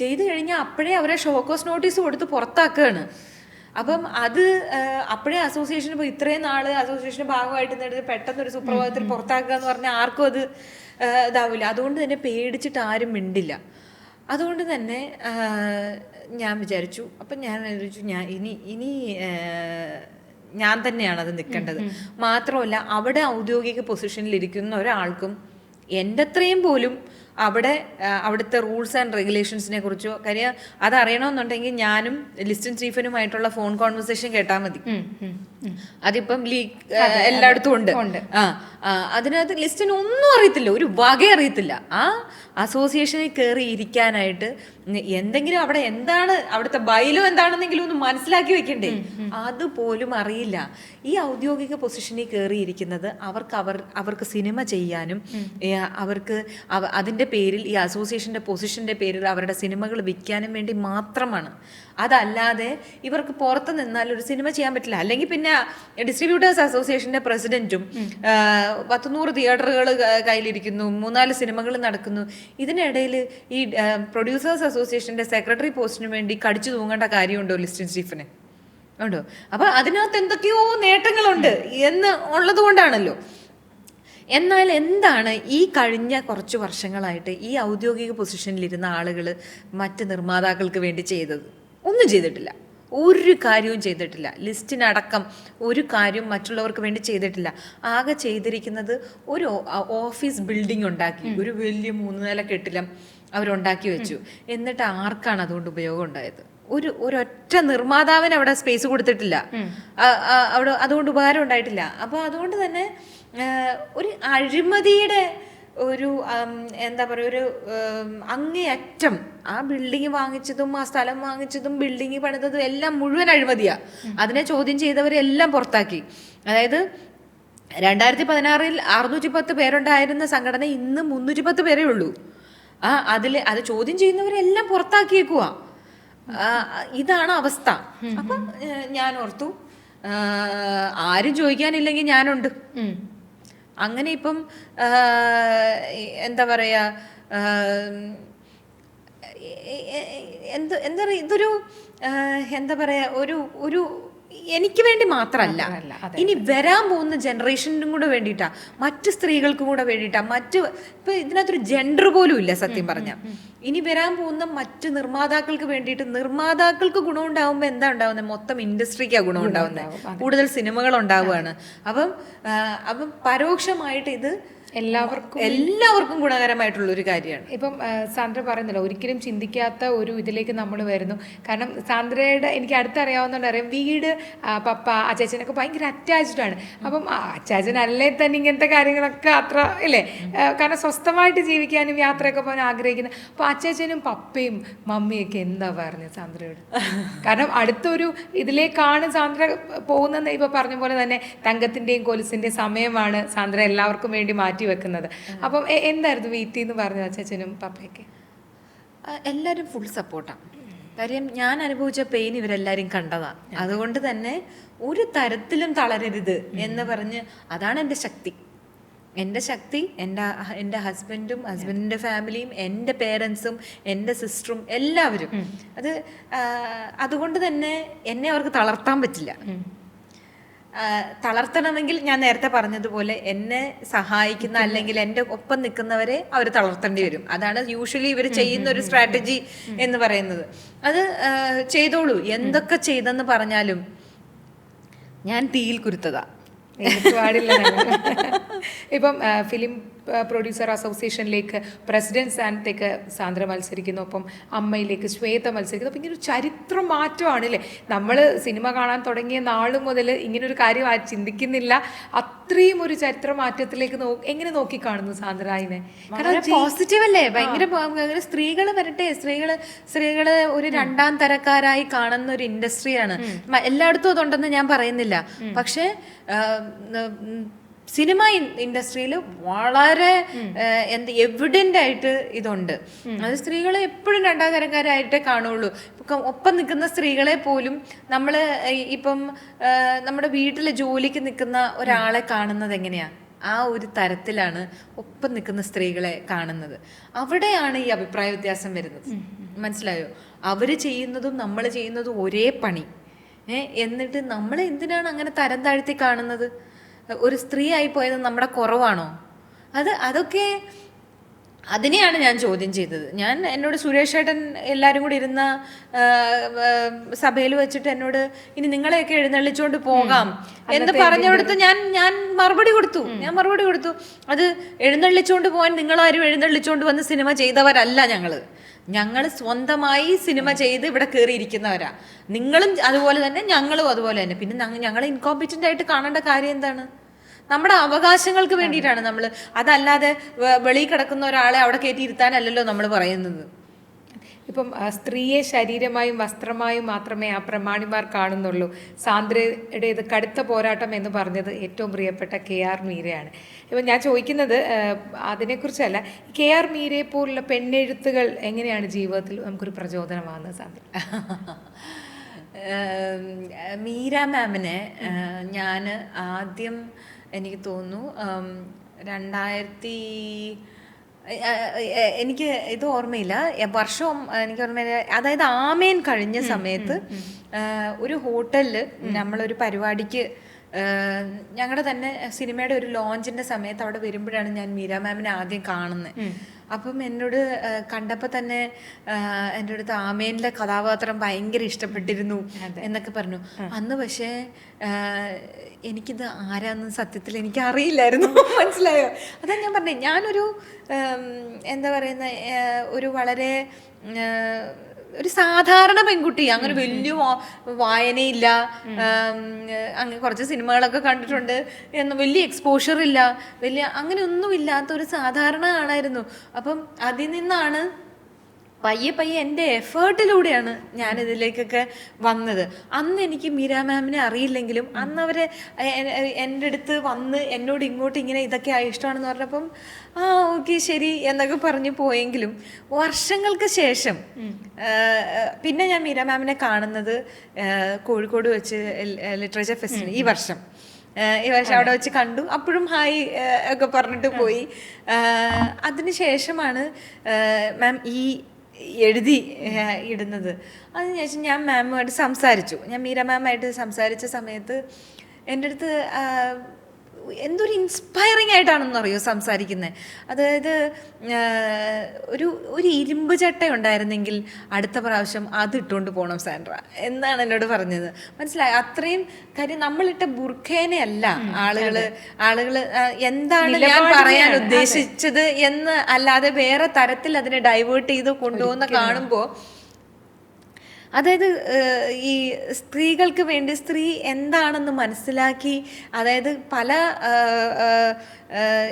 ചെയ്തു കഴിഞ്ഞാൽ അപ്പോഴേ അവരെ ഷോക്കോസ് നോട്ടീസ് കൊടുത്ത് പുറത്താക്കുകയാണ്. അപ്പം അത് അപ്പോഴേ അസോസിയേഷന് ഇപ്പോൾ ഇത്രയും നാള് അസോസിയേഷൻ്റെ ഭാഗമായിട്ട് നേടുന്നത് പെട്ടെന്നൊരു സുപ്രഭാതത്തിൽ പുറത്താക്കുക എന്ന് പറഞ്ഞാൽ ആർക്കും അത് ഇതാവില്ല. അതുകൊണ്ട് തന്നെ പേടിച്ചിട്ട് ആരും മിണ്ടില്ല. അതുകൊണ്ട് തന്നെ ഞാൻ വിചാരിച്ചു, അപ്പം ഞാൻ വിചാരിച്ചു ഇനി ഞാൻ തന്നെയാണ് അത് നിൽക്കേണ്ടത്. മാത്രമല്ല, അവിടെ ഔദ്യോഗിക പൊസിഷനിൽ ഇരിക്കുന്ന ഒരാൾക്കും എൻ്റെ അത്രയും പോലും അവിടുത്തെ റൂൾസ് ആൻഡ് റെഗുലേഷൻസിനെ കുറിച്ചോ കാര്യം അതറിയണമെന്നുണ്ടെങ്കിൽ ഞാനും ലിസ്റ്റൻ സ്റ്റീഫനുമായിട്ടുള്ള ഫോൺ കോൺവെർസേഷൻ കേട്ടാൽ മതി. അതിപ്പം ലീഗ് എല്ലായിടത്തും ഉണ്ട്. അതിനകത്ത് ലിസ്റ്റിന് ഒന്നും അറിയത്തില്ല, ഒരു വക അറിയത്തില്ല. ആ അസോസിയേഷനിൽ കയറി ഇരിക്കാനായിട്ട് എന്തെങ്കിലും അവിടെ എന്താണ് അവിടുത്തെ ബൈലോ എന്താണെന്നെങ്കിലും ഒന്ന് മനസ്സിലാക്കി വെക്കണ്ടേ, അതുപോലും അറിയില്ല. ഈ ഔദ്യോഗിക പൊസിഷനിൽ കയറിയിരിക്കുന്നത് അവർക്ക് സിനിമ ചെയ്യാനും അവർക്ക് അതിൻ്റെ പേരിൽ ഈ അസോസിയേഷൻ്റെ പൊസിഷൻ്റെ പേരിൽ അവരുടെ സിനിമകൾ വിൽക്കാനും വേണ്ടി മാത്രമാണ്. അതല്ലാതെ ഇവർക്ക് പുറത്ത് നിന്നാൽ ഒരു സിനിമ ചെയ്യാൻ പറ്റില്ല. അല്ലെങ്കിൽ പിന്നെ ഡിസ്ട്രിബ്യൂട്ടേഴ്സ് അസോസിയേഷൻ്റെ പ്രസിഡന്റും 100 തിയേറ്ററുകൾ കയ്യിലിരിക്കുന്നു, 3-4 സിനിമകൾ നടക്കുന്നു, ഇതിനിടയിൽ ഈ പ്രൊഡ്യൂസേഴ്സ് അസോസിയേഷൻ്റെ സെക്രട്ടറി പോസ്റ്റിന് വേണ്ടി കടിച്ചു തൂങ്ങേണ്ട കാര്യമുണ്ടോ ലിസ്റ്റിൻ സ്റ്റീഫന്? ഉണ്ടോ? അപ്പൊ അതിനകത്ത് എന്തൊക്കെയോ നേട്ടങ്ങളുണ്ട് എന്ന് ഉള്ളത് കൊണ്ടാണല്ലോ. എന്നാൽ എന്താണ് ഈ കഴിഞ്ഞ കുറച്ച് വർഷങ്ങളായിട്ട് ഈ ഔദ്യോഗിക പൊസിഷനിലിരുന്ന ആളുകൾ മറ്റ് നിർമ്മാതാക്കൾക്ക് വേണ്ടി ചെയ്തത്? ഒന്നും ചെയ്തിട്ടില്ല, ഒരു കാര്യവും ചെയ്തിട്ടില്ല. ലിസ്റ്റിനടക്കം ഒരു കാര്യവും മറ്റുള്ളവർക്ക് വേണ്ടി ചെയ്തിട്ടില്ല. ആകെ ചെയ്തിരിക്കുന്നത് ഒരു ഓഫീസ് ബിൽഡിംഗ് ഉണ്ടാക്കി, ഒരു വലിയ 3 നില കെട്ടിടം അവരുണ്ടാക്കി വെച്ചു. എന്നിട്ട് ആർക്കാണ് അതുകൊണ്ട് ഉപയോഗം ഉണ്ടായത്? ഒരൊറ്റ നിർമ്മാതാവിന് അവിടെ സ്പേസ് കൊടുത്തിട്ടില്ല, അവിടെ അതുകൊണ്ട് ഉപകാരം ഉണ്ടായിട്ടില്ല. അപ്പോൾ അതുകൊണ്ട് തന്നെ ഒരു അഴിമതിയുടെ ഒരു എന്താ പറയുക, ഒരു അങ്ങേയറ്റം ആ ബിൽഡിങ് വാങ്ങിച്ചതും ആ സ്ഥലം വാങ്ങിച്ചതും ബിൽഡിങ് പണിതതും എല്ലാം മുഴുവൻ അഴിമതിയാണ്. അതിനെ ചോദ്യം ചെയ്തവരെല്ലാം പുറത്താക്കി. അതായത് 2016 610 പേരുണ്ടായിരുന്ന സംഘടന ഇന്ന് 310 പേരേ ഉള്ളൂ. അത് ചോദ്യം ചെയ്യുന്നവരെല്ലാം പുറത്താക്കിയേക്കുക. ഇതാണ് അവസ്ഥ. അപ്പം ഞാൻ ഓർത്തു, ആരും ചോദിക്കാനില്ലെങ്കിൽ ഞാനുണ്ട്. അങ്ങനെ ഇപ്പം എന്താ പറയാ, എന്താ ഇതൊരു എന്താ പറയാ, ഒരു എനിക്ക് വേണ്ടി മാത്രമല്ല, ഇനി വരാൻ പോകുന്ന ജനറേഷനും കൂടെ വേണ്ടിയിട്ടാ, മറ്റ് സ്ത്രീകൾക്കും കൂടെ വേണ്ടിയിട്ടാ, ഇപ്പൊ ഇതിനകത്തൊരു ജെൻഡർ പോലും ഇല്ല സത്യം പറഞ്ഞ. ഇനി വരാൻ പോകുന്ന മറ്റ് നിർമ്മാതാക്കൾക്ക് വേണ്ടിയിട്ട്, നിർമ്മാതാക്കൾക്ക് ഗുണം ഉണ്ടാവുമ്പോൾ എന്താ ഉണ്ടാവുന്നത്? മൊത്തം ഇൻഡസ്ട്രിക്കാ ഗുണം ഉണ്ടാവുന്നത്, കൂടുതൽ സിനിമകൾ ഉണ്ടാവുകയാണ്. അപ്പം പരോക്ഷമായിട്ട് ഇത് എല്ലാവർക്കും ഗുണകരമായിട്ടുള്ള ഒരു കാര്യമാണ്. ഇപ്പം സാന്ദ്ര പറയുന്നില്ല, ഒരിക്കലും ചിന്തിക്കാത്ത ഒരു ഇതിലേക്ക് നമ്മൾ വരുന്നു. കാരണം സാന്ദ്രയുടെ എനിക്ക് അടുത്തറിയാവുന്നതുകൊണ്ട് അറിയാം, വീട്, പപ്പ, അച്ചാച്ചനൊക്കെ ഭയങ്കര അറ്റാച്ച്ഡ് ആണ്. അപ്പം അച്ചാച്ചനല്ലേ തന്നെ ഇങ്ങനത്തെ കാര്യങ്ങളൊക്കെ അത്ര ഇല്ലേ, കാരണം സ്വസ്ഥമായിട്ട് ജീവിക്കാനും യാത്രയൊക്കെ പോകാൻ ആഗ്രഹിക്കുന്നത്. അപ്പോൾ അച്ചാച്ചനും പപ്പയും മമ്മിയൊക്കെ എന്താ പറഞ്ഞത് സാന്ദ്രയോട്? കാരണം അടുത്തൊരു ഇതിലേക്കാണ് സാന്ദ്ര പോകുന്നത്. ഇപ്പൊ പറഞ്ഞ പോലെ തന്നെ തങ്കത്തിന്റെയും കൊലുസിന്റെയും സമയമാണ് സാന്ദ്ര എല്ലാവർക്കും വേണ്ടി മാറ്റി വെക്കുന്നത്. അപ്പം എന്തായിരുന്നു വീട്ടിൽ നിന്ന് പറഞ്ഞത് അച്ഛനും പപ്പയൊക്കെ? എല്ലാവരും ഫുൾ സപ്പോർട്ടാണ്. കാര്യം ഞാൻ അനുഭവിച്ച പെയിൻ ഇവരെല്ലാവരും കണ്ടതാ. അതുകൊണ്ട് തന്നെ ഒരു തരത്തിലും തളരരുത് എന്ന് പറഞ്ഞ്, അതാണ് എൻ്റെ ശക്തി. എൻ്റെ ഹസ്ബൻഡും ഹസ്ബൻഡിൻ്റെ ഫാമിലിയും എൻ്റെ പേരൻസും എൻ്റെ സിസ്റ്ററും എല്ലാവരും. അതുകൊണ്ട് തന്നെ എന്നെ അവർക്ക് തളർത്താൻ പറ്റില്ല. തളർത്തണമെങ്കിൽ ഞാൻ നേരത്തെ പറഞ്ഞതുപോലെ എന്നെ സഹായിക്കുന്ന അല്ലെങ്കിൽ എൻ്റെ ഒപ്പം നിൽക്കുന്നവരെ അവർ തളർത്തേണ്ടി വരും. അതാണ് യൂഷ്വലി ഇവർ ചെയ്യുന്ന ഒരു സ്ട്രാറ്റജി എന്ന് പറയുന്നത്. അത് ചെയ്തോളൂ, എന്തൊക്കെ ചെയ്തെന്ന് പറഞ്ഞാലും ഞാൻ തീയിൽ കുരുത്തതാ. ഇപ്പം ഫിലിം പ്രൊഡ്യൂസർ അസോസിയേഷനിലേക്ക് പ്രസിഡന്റ് സ്ഥാനത്തേക്ക് സാന്ദ്ര മത്സരിക്കുന്നു. അപ്പം അമ്മയിലേക്ക് ശ്വേത മത്സരിക്കുന്നു. അപ്പം ഇങ്ങനെ ഒരു ചരിത്ര മാറ്റമാണ് അല്ലേ. നമ്മൾ സിനിമ കാണാൻ തുടങ്ങിയ നാൾ മുതൽ ഇങ്ങനൊരു കാര്യം ചിന്തിക്കുന്നില്ല. അത്രയും ഒരു ചരിത്ര മാറ്റത്തിലേക്ക് എങ്ങനെ നോക്കി കാണുന്നു സാന്ദ്രനെ? പോസിറ്റീവ് അല്ലേ, ഭയങ്കര സ്ത്രീകൾ വരട്ടെ, സ്ത്രീകള് ഒരു 2ാം തരക്കാരായി കാണുന്ന ഒരു ഇൻഡസ്ട്രിയാണ്. എല്ലായിടത്തും അതുണ്ടെന്ന് ഞാൻ പറയുന്നില്ല. പക്ഷെ സിനിമ ഇൻഡസ്ട്രിയിൽ വളരെ എവിഡന്റ് ആയിട്ട് ഇതുണ്ട്. അത് സ്ത്രീകളെ എപ്പോഴും 2ാം തരക്കാരായിട്ടേ കാണുള്ളൂ. ഒപ്പം നിൽക്കുന്ന സ്ത്രീകളെ പോലും നമ്മൾ ഇപ്പം നമ്മുടെ വീട്ടിലെ ജോലിക്ക് നിൽക്കുന്ന ഒരാളെ കാണുന്നത് എങ്ങനെയാ, ആ ഒരു തരത്തിലാണ് ഒപ്പം നിൽക്കുന്ന സ്ത്രീകളെ കാണുന്നത്. അവിടെയാണ് ഈ അഭിപ്രായ വ്യത്യാസം വരുന്നത്. മനസ്സിലായോ? അവര് ചെയ്യുന്നതും നമ്മൾ ചെയ്യുന്നതും ഒരേ പണി. എന്നിട്ട് നമ്മൾ എന്തിനാണ് അങ്ങനെ തരം താഴ്ത്തി കാണുന്നത്? ഒരു സ്ത്രീ ആയി പോയത് നമ്മുടെ കുറവാണോ? അതൊക്കെ അതിനെയാണ് ഞാൻ ചോദ്യം ചെയ്തത്. എന്നോട് സുരേഷ് ഏട്ടൻ എല്ലാവരും കൂടി ഇരുന്ന സഭയിൽ വെച്ചിട്ട് എന്നോട് ഇനി നിങ്ങളെയൊക്കെ എഴുന്നള്ളിച്ചോണ്ട് പോകാം എന്ന് പറഞ്ഞുകൊടുത്ത് ഞാൻ മറുപടി കൊടുത്തു. അത് എഴുന്നള്ളിച്ചോണ്ട് പോകാൻ നിങ്ങളാരും എഴുന്നള്ളിച്ചോണ്ട് വന്ന് സിനിമ ചെയ്തവരല്ല. ഞങ്ങൾ സ്വന്തമായി സിനിമ ചെയ്ത് ഇവിടെ കയറിയിരിക്കുന്നവരാ. നിങ്ങളും അതുപോലെ തന്നെ, ഞങ്ങളും അതുപോലെ തന്നെ. പിന്നെ ഞങ്ങളെ ഇൻകോമ്പറ്റന്റ് ആയിട്ട് കാണേണ്ട കാര്യം എന്താണ്? നമ്മുടെ അവകാശങ്ങൾക്ക് വേണ്ടിയിട്ടാണ് നമ്മൾ. അതല്ലാതെ വെളിയിൽ കിടക്കുന്ന ഒരാളെ അവിടെ കയറ്റി ഇരുത്താനല്ലല്ലോ നമ്മൾ പറയുന്നത്. ഇപ്പം സ്ത്രീയെ ശരീരമായും വസ്ത്രമായും മാത്രമേ ആ പ്രമാണിമാർ കാണുന്നുള്ളൂ. സാന്ദ്രയുടെ ഇത് കടുത്ത പോരാട്ടം എന്ന് പറഞ്ഞത് ഏറ്റവും പ്രിയപ്പെട്ട KR മീരയാണ്. ഇപ്പം ഞാൻ ചോദിക്കുന്നത് അതിനെക്കുറിച്ചല്ല, KR മീരയെ പോലുള്ള പെണ്ണെഴുത്തുകൾ എങ്ങനെയാണ് ജീവിതത്തിൽ നമുക്കൊരു പ്രചോദനമാകുന്നത് സാന്ദ്ര? മീര മാമിനെ ഞാൻ ആദ്യം എനിക്ക് തോന്നുന്നു എനിക്ക് ഇത് ഓർമ്മയില്ല, വർഷവും എനിക്ക് ഓർമ്മയില്ല. അതായത് ആമേൻ കഴിഞ്ഞ സമയത്ത് ഒരു ഹോട്ടലിൽ നമ്മളൊരു പരിപാടിക്ക് ഞങ്ങളുടെ തന്നെ സിനിമയുടെ ഒരു ലോഞ്ചിന്റെ സമയത്ത് അവിടെ വരുമ്പോഴാണ് ഞാൻ മീര മാമിനെ ആദ്യം കാണുന്നത്. അപ്പം എന്നോട് കണ്ടപ്പോൾ തന്നെ എൻ്റെ അടുത്ത് ആമേനിലെ കഥാപാത്രം ഭയങ്കര ഇഷ്ടപ്പെട്ടിരുന്നു എന്നൊക്കെ പറഞ്ഞു. അന്ന് പക്ഷേ എനിക്കിത് ആരാന്ന് സത്യത്തിൽ എനിക്ക് അറിയില്ലായിരുന്നു. മനസ്സിലായോ? അതാ ഞാൻ പറഞ്ഞേ, ഞാനൊരു എന്താ പറയുന്ന ഒരു വളരെ ഒരു സാധാരണ പെൺകുട്ടി, അങ്ങനെ വലിയ വായനയില്ല, അങ്ങനെ കുറച്ച് സിനിമകളൊക്കെ കണ്ടിട്ടുണ്ട്, വലിയ എക്സ്പോഷർ ഇല്ല, വലിയ അങ്ങനെ ഒന്നും ഇല്ലാത്ത ഒരു സാധാരണ ആളായിരുന്നു. അപ്പം അതിൽ നിന്നാണ് പയ്യെ പയ്യെ എൻ്റെ എഫേർട്ടിലൂടെയാണ് ഞാനിതിലേക്കൊക്കെ വന്നത്. അന്ന് എനിക്ക് മീര മാമിനെ അറിയില്ലെങ്കിലും അന്ന് അവർ എൻ്റെ അടുത്ത് വന്ന് എന്നോട് ഇങ്ങോട്ട് ഇങ്ങനെ ഇതൊക്കെ ഇഷ്ടമാണെന്ന് പറഞ്ഞപ്പം ഓക്കെ ശരി എന്നൊക്കെ പറഞ്ഞ് പോയെങ്കിലും വർഷങ്ങൾക്ക് ശേഷം പിന്നെ ഞാൻ മീര മാമിനെ കാണുന്നത് കോഴിക്കോട് വെച്ച് ലിറ്ററേച്ചർ ഫെസ്റ്റിവൽ ഈ വർഷം അവിടെ വെച്ച് കണ്ടു. അപ്പോഴും ഹായ് ഒക്കെ പറഞ്ഞിട്ട് പോയി. അതിനുശേഷമാണ് മാം ഈ എഴുതി ഇടുന്നത്. അതിനുശേഷം ഞാൻ മാമുമായിട്ട് സംസാരിച്ചു. ഞാൻ മീര മാമായിട്ട് സംസാരിച്ച സമയത്ത് എൻ്റെ അടുത്ത് എന്തൊരു ഇൻസ്പയറിങ് ആയിട്ടാണെന്ന് അറിയോ സംസാരിക്കുന്നത്. അതായത് ഒരു ഇരുമ്പ് ചട്ട ഉണ്ടായിരുന്നെങ്കിൽ അടുത്ത പ്രാവശ്യം അത് ഇട്ടുകൊണ്ട് പോകണം സാൻഡ്ര എന്നാണ് എന്നോട് പറഞ്ഞത്. മനസ്സിലായി? അത്രയും കാര്യം നമ്മളിട്ട ബുർഖേനെ അല്ല ആളുകൾ എന്താണ് ഞാൻ പറയാൻ ഉദ്ദേശിച്ചത് എന്ന് അല്ലാതെ വേറെ തരത്തിൽ അതിനെ ഡൈവേർട്ട് ചെയ്ത് കൊണ്ടുപോകുന്ന കാണുമ്പോൾ, അതായത് ഈ സ്ത്രീകൾക്ക് വേണ്ടി സ്ത്രീ എന്താണെന്ന് മനസ്സിലാക്കി, അതായത്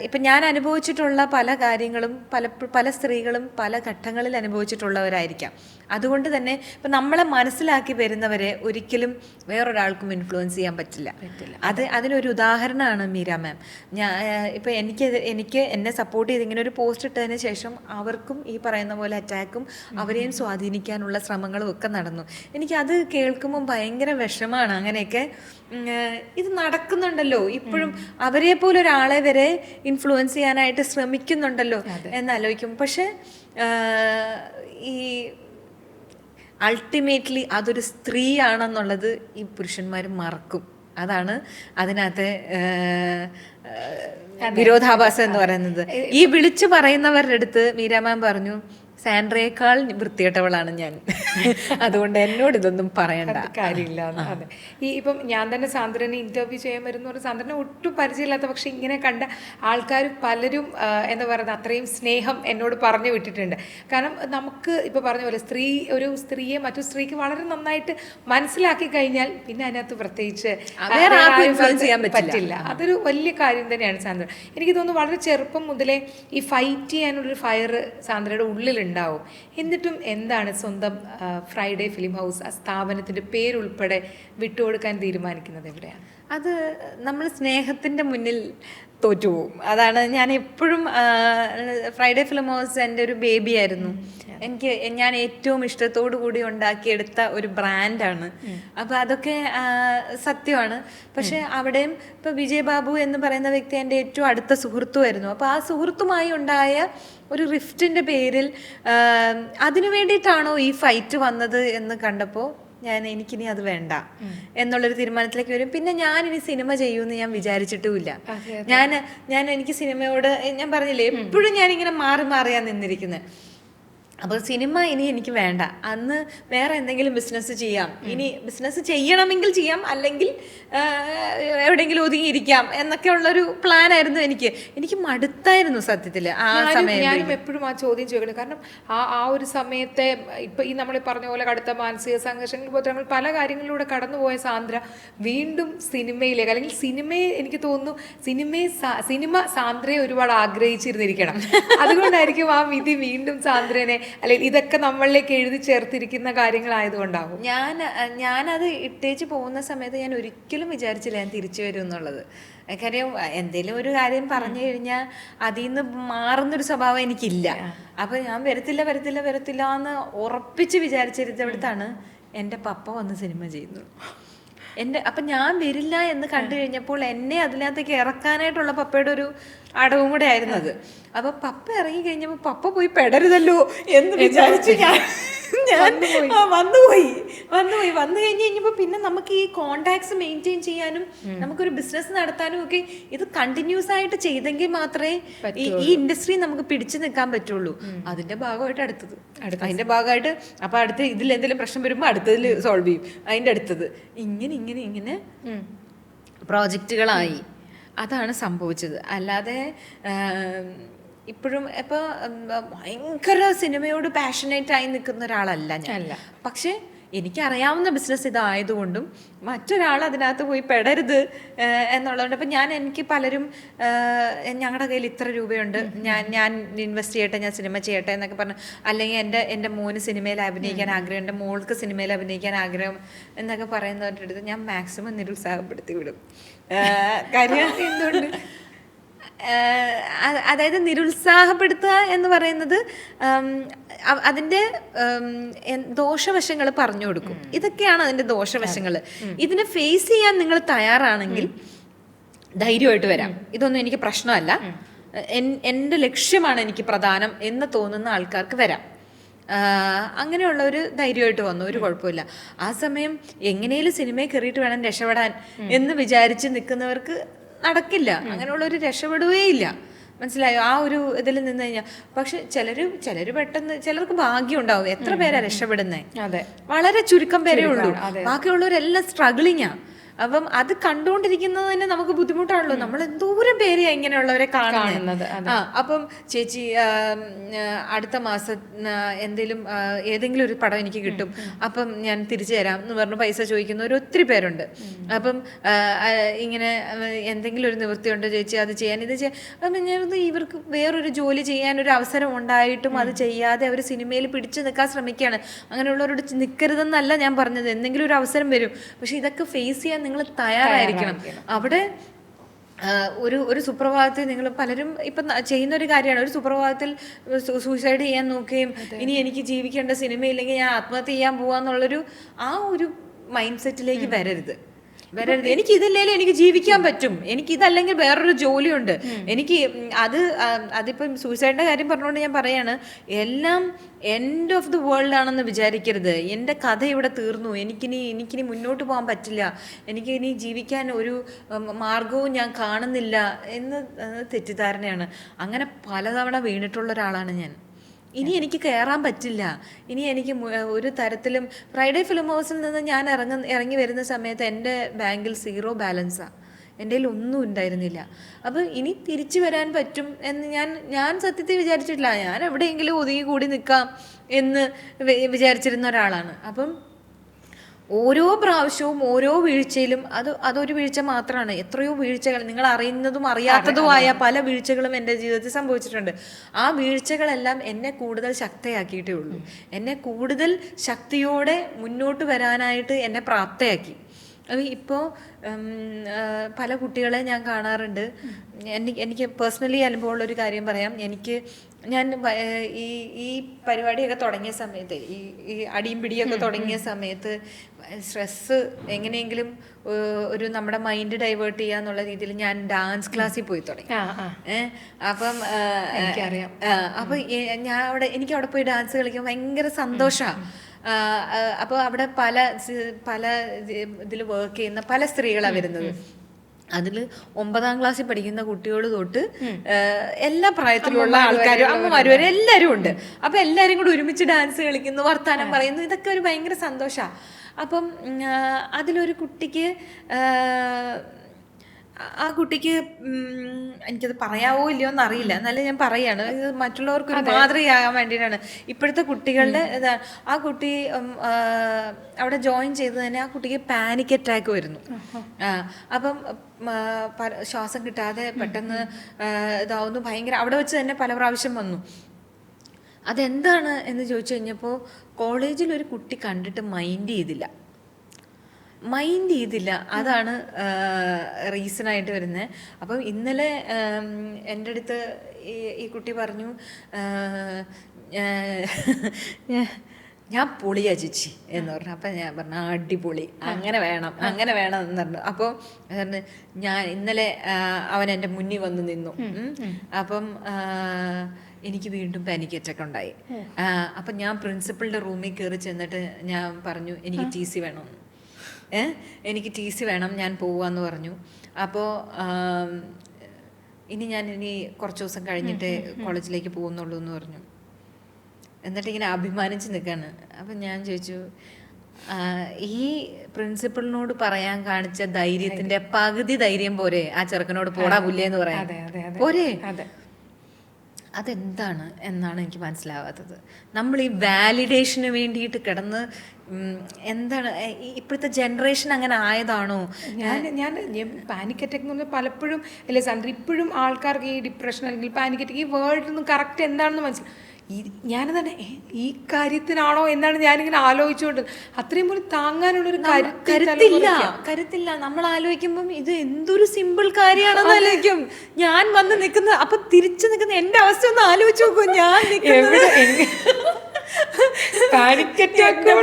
ഇപ്പം ഞാൻ അനുഭവിച്ചിട്ടുള്ള പല കാര്യങ്ങളും പല സ്ത്രീകളും പല ഘട്ടങ്ങളിൽ അനുഭവിച്ചിട്ടുള്ളവരായിരിക്കാം. അതുകൊണ്ട് തന്നെ ഇപ്പം നമ്മളെ മനസ്സിലാക്കി വരുന്നവരെ ഒരിക്കലും വേറൊരാൾക്കും ഇൻഫ്ലുവൻസ് ചെയ്യാൻ പറ്റില്ല. അതിനൊരു ഉദാഹരണമാണ് മീര മാം. ഇപ്പം എനിക്ക് എന്നെ സപ്പോർട്ട് ചെയ്ത് ഇങ്ങനെ ഒരു പോസ്റ്റ് ഇട്ടതിന് ശേഷം അവർക്കും ഈ പറയുന്ന പോലെ അറ്റാക്കും അവരെയും സ്വാധീനിക്കാനുള്ള ശ്രമങ്ങളും ഒക്കെ നടന്നു. എനിക്കത് കേൾക്കുമ്പോൾ ഭയങ്കര വിഷമാണ്. അങ്ങനെയൊക്കെ ഇത് നടക്കുന്നുണ്ടല്ലോ, ഇപ്പോഴും അവരെ പോലെ ഒരാളെ വരെ ഇൻഫ്ലുവൻസ് ചെയ്യാനായിട്ട് ശ്രമിക്കുന്നുണ്ടല്ലോ എന്നാലോചിക്കും. പക്ഷെ ഈ അൾട്ടിമേറ്റ്ലി അതൊരു സ്ത്രീയാണെന്നുള്ളത് ഈ പുരുഷന്മാർ മറക്കും. അതാണ് അതിനകത്തെ വിരോധാഭാസം എന്ന് പറയുന്നത്. ഈ വിളിച്ചു പറയുന്നവരുടെ അടുത്ത് മീര മാം പറഞ്ഞു, സാൻഡ്രയേക്കാൾ വൃത്തികെട്ടവളാണ് ഞാൻ, അതുകൊണ്ട് എന്നോട് ഇതൊന്നും പറയണ്ട കാര്യമില്ല. അതെ, ഈ ഇപ്പം ഞാൻ തന്നെ സാന്ദ്രനെ ഇന്റർവ്യൂ ചെയ്യാൻ വരുന്ന പറഞ്ഞാൽ സാന്ദ്രനെ ഒട്ടും പരിചയമില്ലാത്ത പക്ഷെ ഇങ്ങനെ കണ്ട ആൾക്കാർ പലരും എന്താ പറയുക അത്രയും സ്നേഹം എന്നോട് പറഞ്ഞു വിട്ടിട്ടുണ്ട്. കാരണം നമുക്ക് ഇപ്പൊ പറഞ്ഞ പോലെ ഒരു സ്ത്രീയെ മറ്റു സ്ത്രീക്ക് വളരെ നന്നായിട്ട് മനസ്സിലാക്കി കഴിഞ്ഞാൽ പിന്നെ അതിനകത്ത് പ്രത്യേകിച്ച് പറ്റില്ല. അതൊരു വലിയ കാര്യം തന്നെയാണ് സാന്ദ്ര. എനിക്ക് തോന്നുന്നു വളരെ ചെറുപ്പം മുതലേ ഈ ഫൈറ്റ് ചെയ്യാനുള്ളൊരു ഫയർ സാന്ദ്രയുടെ ഉള്ളിലുണ്ടാവും. എന്നിട്ടും എന്താണ് സ്വന്തം ഫ്രൈഡേ ഫിലിം ഹൗസ് ആ സ്ഥാപനത്തിന്റെ പേരുൾപ്പെടെ വിട്ടുകൊടുക്കാൻ തീരുമാനിക്കുന്നത് എവിടെയാണ്? അത് നമ്മൾ സ്നേഹത്തിന്റെ മുന്നിൽ തോറ്റുപോകും. അതാണ് ഞാൻ എപ്പോഴും ഫ്രൈഡേ ഫിലിം ഹൗസ് എൻ്റെ ഒരു ബേബിയായിരുന്നു. ഞാൻ ഏറ്റവും ഇഷ്ടത്തോടു കൂടി ഉണ്ടാക്കിയെടുത്ത ഒരു ബ്രാൻഡാണ്. അപ്പോൾ അതൊക്കെ സത്യമാണ്. പക്ഷെ അവിടെയും ഇപ്പോൾ വിജയ് ബാബു എന്ന് പറയുന്ന വ്യക്തി എൻ്റെ ഏറ്റവും അടുത്ത സുഹൃത്തുമായിരുന്നു. അപ്പോൾ ആ സുഹൃത്തുമായി ഉണ്ടായ ഒരു റിഫ്റ്റിൻ്റെ പേരിൽ അതിനു വേണ്ടിയിട്ടാണോ ഈ ഫൈറ്റ് വന്നത് എന്ന് കണ്ടപ്പോൾ എനിക്കിനി അത് വേണ്ട എന്നുള്ളൊരു തീരുമാനത്തിലേക്ക് വരും. പിന്നെ ഞാനിനി സിനിമ ചെയ്യുമെന്ന് ഞാൻ വിചാരിച്ചിട്ടുമില്ല. എനിക്ക് സിനിമയോട് ഞാൻ പറഞ്ഞില്ലേ എപ്പോഴും ഞാനിങ്ങനെ മാറിയാണ് നിന്നിരിക്കുന്നത്. അപ്പോൾ സിനിമ ഇനി എനിക്ക് വേണ്ട. അന്ന് വേറെ എന്തെങ്കിലും ബിസിനസ് ചെയ്യാം, ഇനി ബിസിനസ് ചെയ്യണമെങ്കിൽ ചെയ്യാം, അല്ലെങ്കിൽ എവിടെയെങ്കിലും ഒതുങ്ങിയിരിക്കാം എന്നൊക്കെ ഉള്ളൊരു പ്ലാൻ ആയിരുന്നു എനിക്ക് മടുത്തായിരുന്നു സത്യത്തിൽ ആ സമയം. ഞാനും എപ്പോഴും ആ ചോദ്യം ചോദിക്കണം. കാരണം ആ ഒരു സമയത്തെ ഇപ്പൊ ഈ നമ്മൾ പറഞ്ഞ പോലെ കടുത്ത മാനസിക സംഘർഷങ്ങൾ ഉപദ്രവങ്ങൾ പല കാര്യങ്ങളിലൂടെ കടന്നുപോയ സാന്ദ്ര വീണ്ടും സിനിമയിലേക്ക്, അല്ലെങ്കിൽ സിനിമയെ എനിക്ക് തോന്നുന്നു സിനിമ സാന്ദ്രയെ ഒരുപാട് ആഗ്രഹിച്ചിരുന്നിരിക്കണം. അതുകൊണ്ടായിരിക്കും ആ വിധി വീണ്ടും സാന്ദ്രനെ, അല്ലെങ്കിൽ ഇതൊക്കെ നമ്മളിലേക്ക് എഴുതി ചേർത്തിരിക്കുന്ന കാര്യങ്ങളായതുകൊണ്ടാവും. ഞാനത് ഇട്ടേച്ച് പോകുന്ന സമയത്ത് ഞാൻ ഒരിക്കലും വിചാരിച്ചില്ല ഞാൻ തിരിച്ചു വരും എന്നുള്ളത്. കാര്യം എന്തെങ്കിലും ഒരു കാര്യം പറഞ്ഞു കഴിഞ്ഞാൽ അതിൽ നിന്ന് മാറുന്നൊരു സ്വഭാവം എനിക്കില്ല. അപ്പൊ ഞാൻ വരത്തില്ല എന്ന് ഉറപ്പിച്ച് വിചാരിച്ചിരുന്നിടത്താണ് എൻ്റെ പപ്പ വന്ന് സിനിമ ചെയ്യുന്നു. അപ്പം ഞാൻ വരില്ല എന്ന് കണ്ടു കഴിഞ്ഞപ്പോൾ എന്നെ അതിനകത്തേക്ക് ഇറക്കാനായിട്ടുള്ള പപ്പയുടെ ഒരു അടവും കൂടെ ആയിരുന്നു അത്. അപ്പൊ പപ്പ ഇറങ്ങി കഴിഞ്ഞപ്പോ പപ്പ പോയി പെടരുതല്ലോ എന്ന് വിചാരിച്ചു ഞാൻ വന്നുപോയി വന്നു കഴിഞ്ഞപ്പോ പിന്നെ നമുക്ക് ഈ കോണ്ടാക്ട്സ് മെയിൻറ്റെയിൻ ചെയ്യാനും നമുക്കൊരു ബിസിനസ് നടത്താനും ഒക്കെ ഇത് കണ്ടിന്യൂസ് ആയിട്ട് ചെയ്തെങ്കിൽ മാത്രമേ ഈ ഇൻഡസ്ട്രി നമുക്ക് പിടിച്ചു നിൽക്കാൻ പറ്റുള്ളൂ. അതിന്റെ ഭാഗമായിട്ട് അതിന്റെ ഭാഗമായിട്ട് അപ്പൊ അടുത്ത് ഇതിൽ എന്തെങ്കിലും പ്രശ്നം വരുമ്പോ അടുത്തതിൽ സോൾവ് ചെയ്യും, അതിന്റെ അടുത്തത് ഇങ്ങനെ പ്രോജക്റ്റുകളായി. അതാണ് സംഭവിച്ചത്. അല്ലാതെ ഇപ്പോഴും ഇപ്പോൾ ഭയങ്കര സിനിമയോട് പാഷനേറ്റ് ആയി നിൽക്കുന്ന ഒരാളല്ല ഞാൻ. പക്ഷെ എനിക്കറിയാവുന്ന ബിസിനസ് ഇതായതുകൊണ്ടും മറ്റൊരാൾ അതിനകത്ത് പോയി പെടരുത് എന്നുള്ളതുകൊണ്ട് ഇപ്പം എനിക്ക് പലരും ഞങ്ങളുടെ കയ്യിൽ ഇത്ര രൂപയുണ്ട്, ഞാൻ ഇൻവെസ്റ്റ് ചെയ്യട്ടെ, ഞാൻ സിനിമ ചെയ്യട്ടെ എന്നൊക്കെ പറഞ്ഞു, അല്ലെങ്കിൽ എൻ്റെ മോന് സിനിമയിൽ അഭിനയിക്കാൻ ആഗ്രഹം, എൻ്റെ മോൾക്ക് സിനിമയിൽ അഭിനയിക്കാൻ ആഗ്രഹം എന്നൊക്കെ പറയുന്നവരുടെ അടുത്ത് ഞാൻ മാക്സിമം നിരുത്സാഹപ്പെടുത്തി വിടും. കാര്യം എന്തുകൊണ്ട് അതായത് നിരുത്സാഹപ്പെടുത്തുക എന്ന് പറയുന്നത് അതിൻ്റെ ദോഷവശങ്ങൾ പറഞ്ഞു കൊടുക്കും. ഇതൊക്കെയാണ് അതിൻ്റെ ദോഷവശങ്ങൾ. ഇതിനെ ഫേസ് ചെയ്യാൻ നിങ്ങൾ തയ്യാറാണെങ്കിൽ ധൈര്യമായിട്ട് വരാം, ഇതൊന്നും എനിക്ക് പ്രശ്നമല്ല, എൻ്റെ ലക്ഷ്യമാണ് എനിക്ക് പ്രധാനം എന്ന് തോന്നുന്ന ആൾക്കാർക്ക് വരാം. അങ്ങനെയുള്ള ഒരു ധൈര്യമായിട്ട് വന്നു, ഒരു കുഴപ്പമില്ല. ആ സമയം എങ്ങനെയും സിനിമയിൽ കയറിയിട്ട് വേണം രക്ഷപ്പെടാൻ എന്ന് വിചാരിച്ച് നിൽക്കുന്നവർക്ക് നടക്കില്ല. അങ്ങനെയുള്ള ഒരു രക്ഷപ്പെടുകയേ ഇല്ല, മനസ്സിലായോ? ആ ഒരു ഇതിൽ നിന്ന് കഴിഞ്ഞാൽ. പക്ഷെ ചിലര് പെട്ടെന്ന്, ചിലർക്ക് ഭാഗ്യം ഉണ്ടാവും. എത്ര പേരാ രക്ഷപ്പെടുന്നത്? വളരെ ചുരുക്കം പേരേ ഉള്ളൂ. ബാക്കിയുള്ളവരെല്ലാം സ്ട്രഗിളിങ്ങാ. അപ്പം അത് കണ്ടുകൊണ്ടിരിക്കുന്നത് തന്നെ നമുക്ക് ബുദ്ധിമുട്ടാണല്ലോ. നമ്മൾ എന്തോരം പേര് ഇങ്ങനെയുള്ളവരെ കാണുന്നത്. അപ്പം ചേച്ചി അടുത്ത മാസം ഏതെങ്കിലും ഒരു പടം എനിക്ക് കിട്ടും, അപ്പം ഞാൻ തിരിച്ചു തരാം എന്ന് പറഞ്ഞ് പൈസ ചോദിക്കുന്നവർ ഒത്തിരി പേരുണ്ട്. അപ്പം ഇങ്ങനെ എന്തെങ്കിലും ഒരു നിവൃത്തിയുണ്ടോ ചേച്ചി അത് ചെയ്യാൻ, ഇത് ചെയ്യാൻ. അപ്പം ഞാനത് ഇവർക്ക് വേറൊരു ജോലി ചെയ്യാനൊരു അവസരം ഉണ്ടായിട്ടും അത് ചെയ്യാതെ അവർ സിനിമയിൽ പിടിച്ചു നിൽക്കാൻ ശ്രമിക്കുകയാണ്. അങ്ങനെയുള്ളവരോട് നിൽക്കരുതെന്നല്ല ഞാൻ പറഞ്ഞത്, എന്തെങ്കിലും ഒരു അവസരം വരും. പക്ഷെ ഇതൊക്കെ ഫേസ് ചെയ്യാൻ നിങ്ങൾ തയ്യാറായിരിക്കണം. അവിടെ ഒരു സുപ്രഭാതത്തിൽ നിങ്ങൾ പലരും ഇപ്പം ചെയ്യുന്ന ഒരു കാര്യമാണ്, ഒരു സുപ്രഭാതത്തിൽ സൂസൈഡ് ചെയ്യാൻ നോക്കുകയും ഇനി എനിക്ക് ജീവിക്കേണ്ട സിനിമയില്ലെങ്കിൽ ഞാൻ ആത്മഹത്യ ചെയ്യാൻ പോവാന്നുള്ളൊരു ആ ഒരു മൈൻഡ് സെറ്റിലേക്ക് വരരുത്. എനിക്കിതില്ലേലും എനിക്ക് ജീവിക്കാൻ പറ്റും, എനിക്കിതല്ലെങ്കിൽ വേറൊരു ജോലിയുണ്ട്, എനിക്ക് അതിപ്പം സൂസൈഡിന്റെ കാര്യം പറഞ്ഞുകൊണ്ട് ഞാൻ പറയാണ്, എല്ലാം എൻഡ് ഓഫ് ദി വേൾഡ് ആണെന്ന് വിചാരിക്കരുത്. എൻ്റെ കഥ ഇവിടെ തീർന്നു, എനിക്കിനി മുന്നോട്ട് പോകാൻ പറ്റില്ല, എനിക്കിനി ജീവിക്കാൻ ഒരു മാർഗവും ഞാൻ കാണുന്നില്ല എന്ന് തെറ്റിദ്ധാരണയാണ്. അങ്ങനെ പലതവണ വീണിട്ടുള്ള ഒരാളാണ് ഞാൻ. ഇനി എനിക്ക് കയറാൻ പറ്റില്ല, ഇനി എനിക്ക് ഒരു തരത്തിലും. ഫ്രൈഡേ ഫിലിം ഹൗസിൽ നിന്ന് ഞാൻ ഇറങ്ങി വരുന്ന സമയത്ത് എൻ്റെ ബാങ്കിൽ 0 ബാലൻസാണ്, എൻ്റെ കയ്യിൽ ഒന്നും ഉണ്ടായിരുന്നില്ല. അപ്പം ഇനി തിരിച്ചു വരാൻ പറ്റും എന്ന് ഞാൻ സത്യത്തിൽ വിചാരിച്ചിട്ടില്ല. ഞാൻ എവിടെയെങ്കിലും ഒതുങ്ങി കൂടി നിൽക്കാം എന്ന് വിചാരിച്ചിരുന്ന ഒരാളാണ്. അപ്പം ഓരോ പ്രാവശ്യവും ഓരോ വീഴ്ചയിലും അതൊരു വീഴ്ച മാത്രമാണ്. എത്രയോ വീഴ്ചകൾ, നിങ്ങൾ അറിയുന്നതും അറിയാത്തതുമായ പല വീഴ്ചകളും എൻ്റെ ജീവിതത്തിൽ സംഭവിച്ചിട്ടുണ്ട്. ആ വീഴ്ചകളെല്ലാം എന്നെ കൂടുതൽ ശക്തയാക്കിയിട്ടേ ഉള്ളൂ. എന്നെ കൂടുതൽ ശക്തിയോടെ മുന്നോട്ട് വരാനായിട്ട് എന്നെ പ്രാപ്തയാക്കി. ഇപ്പോൾ പല കുട്ടികളെ ഞാൻ കാണാറുണ്ട്. എനിക്ക് പേഴ്സണലി അനുഭവമുള്ളൊരു കാര്യം പറയാം. ഞാൻ ഈ പരിപാടിയൊക്കെ തുടങ്ങിയ സമയത്ത്, ഈ അടിയും പിടിയൊക്കെ തുടങ്ങിയ സമയത്ത് സ്ട്രെസ്സ് എങ്ങനെയെങ്കിലും ഒരു നമ്മുടെ മൈൻഡ് ഡൈവേർട്ട് ചെയ്യാന്നുള്ള രീതിയിൽ ഞാൻ ഡാൻസ് ക്ലാസ്സിൽ പോയി തുടങ്ങി. അപ്പം എനിക്കറിയാം. അപ്പം എനിക്ക് അവിടെ പോയി ഡാൻസ് കളിക്കാൻ ഭയങ്കര സന്തോഷമാണ്. അപ്പോൾ അവിടെ പല ഇതിൽ വർക്ക് ചെയ്യുന്ന പല സ്ത്രീകളാണ് വരുന്നത്. അതിൽ 9ാം ക്ലാസ്സിൽ പഠിക്കുന്ന കുട്ടികൾ തൊട്ട് എല്ലാ പ്രായത്തിലുള്ള ആൾക്കാരും, അമ്മമാരും വരെ എല്ലാവരും ഉണ്ട്. അപ്പം എല്ലാവരും കൂടി ഒരുമിച്ച് ഡാൻസ് കളിക്കുന്നു, വർത്താനം പറയുന്നു. ഇതൊക്കെ ഒരു ഭയങ്കര സന്തോഷമാണ്. അപ്പം അതിലൊരു കുട്ടിക്ക് എനിക്കത് പറയാവോ ഇല്ലയോ എന്നറിയില്ല, എന്നാലും ഞാൻ പറയാണ്, ഇത് മറ്റുള്ളവർക്ക് ഒരു മാതൃകയാകാൻ വേണ്ടിയിട്ടാണ്. ഇപ്പോഴത്തെ കുട്ടികളുടെ ആ കുട്ടി അവിടെ ജോയിൻ ചെയ്ത് തന്നെ ആ കുട്ടിക്ക് പാനിക് അറ്റാക്ക് വരുന്നു. അപ്പം ശ്വാസം കിട്ടാതെ പെട്ടെന്ന് ഇതാവുന്നു, ഭയങ്കര. അവിടെ വെച്ച് തന്നെ പല പ്രാവശ്യം വന്നു. അതെന്താണ് എന്ന് ചോദിച്ചു കഴിഞ്ഞപ്പോൾ കോളേജിൽ ഒരു കുട്ടി കണ്ടിട്ട് മൈൻഡ് ചെയ്തില്ല. അതാണ് റീസണായിട്ട് വരുന്നത്. അപ്പം ഇന്നലെ എൻ്റെ അടുത്ത് ഈ കുട്ടി പറഞ്ഞു, ഞാൻ പൊളിയാ ചേച്ചി എന്ന് പറഞ്ഞു. അപ്പം ഞാൻ പറഞ്ഞു അടിപൊളി, അങ്ങനെ വേണം എന്ന് പറഞ്ഞു. അപ്പോൾ പറഞ്ഞു ഞാൻ ഇന്നലെ അവൻ എൻ്റെ മുന്നിൽ വന്ന് നിന്നു. അപ്പം എനിക്ക് വീണ്ടും പാനിക് അറ്റാക്ക് ഉണ്ടായി. അപ്പം ഞാൻ പ്രിൻസിപ്പളിൻ്റെ റൂമിൽ കയറി ചെന്നിട്ട് ഞാൻ പറഞ്ഞു എനിക്ക് ടി സി വേണമെന്ന്. എനിക്ക് ടി സി വേണം, ഞാൻ പോവാന്ന് പറഞ്ഞു. അപ്പോൾ ഇനി കുറച്ച് ദിവസം കഴിഞ്ഞിട്ട് കോളേജിലേക്ക് പോകുന്നുള്ളൂ എന്ന് പറഞ്ഞു. എന്നിട്ട് ഇങ്ങനെ അഭിമാനിച്ച് നിൽക്കാണ്. അപ്പം ഞാൻ ചോദിച്ചു, ഈ പ്രിൻസിപ്പളിനോട് പറയാൻ കാണിച്ച ധൈര്യത്തിന്റെ പകുതി ധൈര്യം പോരെ ആ ചെറുക്കനോട് പോടാ പുല്ലേ എന്ന് പറയാൻ? പോരെ? അതെന്താണ് എന്നാണ് എനിക്ക് മനസ്സിലാവാത്തത്. നമ്മൾ ഈ വാലിഡേഷന് വേണ്ടിയിട്ട് കിടന്ന് എന്താണ് ഇപ്പോഴത്തെ ജനറേഷൻ അങ്ങനെ ആയതാണോ? ഞാൻ പാനിക് അറ്റാക്ക് എന്ന് പറഞ്ഞാൽ പലപ്പോഴും അല്ലേ സാന്ദ്ര, ഇപ്പോഴും ആൾക്കാർക്ക് ഈ ഡിപ്രഷൻ അല്ലെങ്കിൽ പാനിക് അറ്റാക്ക് ഈ വേർഡൊന്നും കറക്റ്റ് എന്താണെന്ന് മനസ്സിലാവും. ഞാൻ തന്നെ ഈ കാര്യത്തിനാണോ എന്നാണ് ഞാനിങ്ങനെ ആലോചിച്ചുകൊണ്ട്. അത്രയും പോലും താങ്ങാനുള്ളൊരു കരുത്തില്ല. നമ്മൾ ആലോചിക്കുമ്പം ഇത് എന്തൊരു സിമ്പിൾ കാര്യമാണെന്ന് ആലോചിക്കും. ഞാൻ വന്ന് നിൽക്കുന്ന അപ്പൊ തിരിച്ചു നിൽക്കുന്ന എന്റെ അവസ്ഥ ഒന്ന് ആലോചിച്ച് നോക്കും. ഞാൻ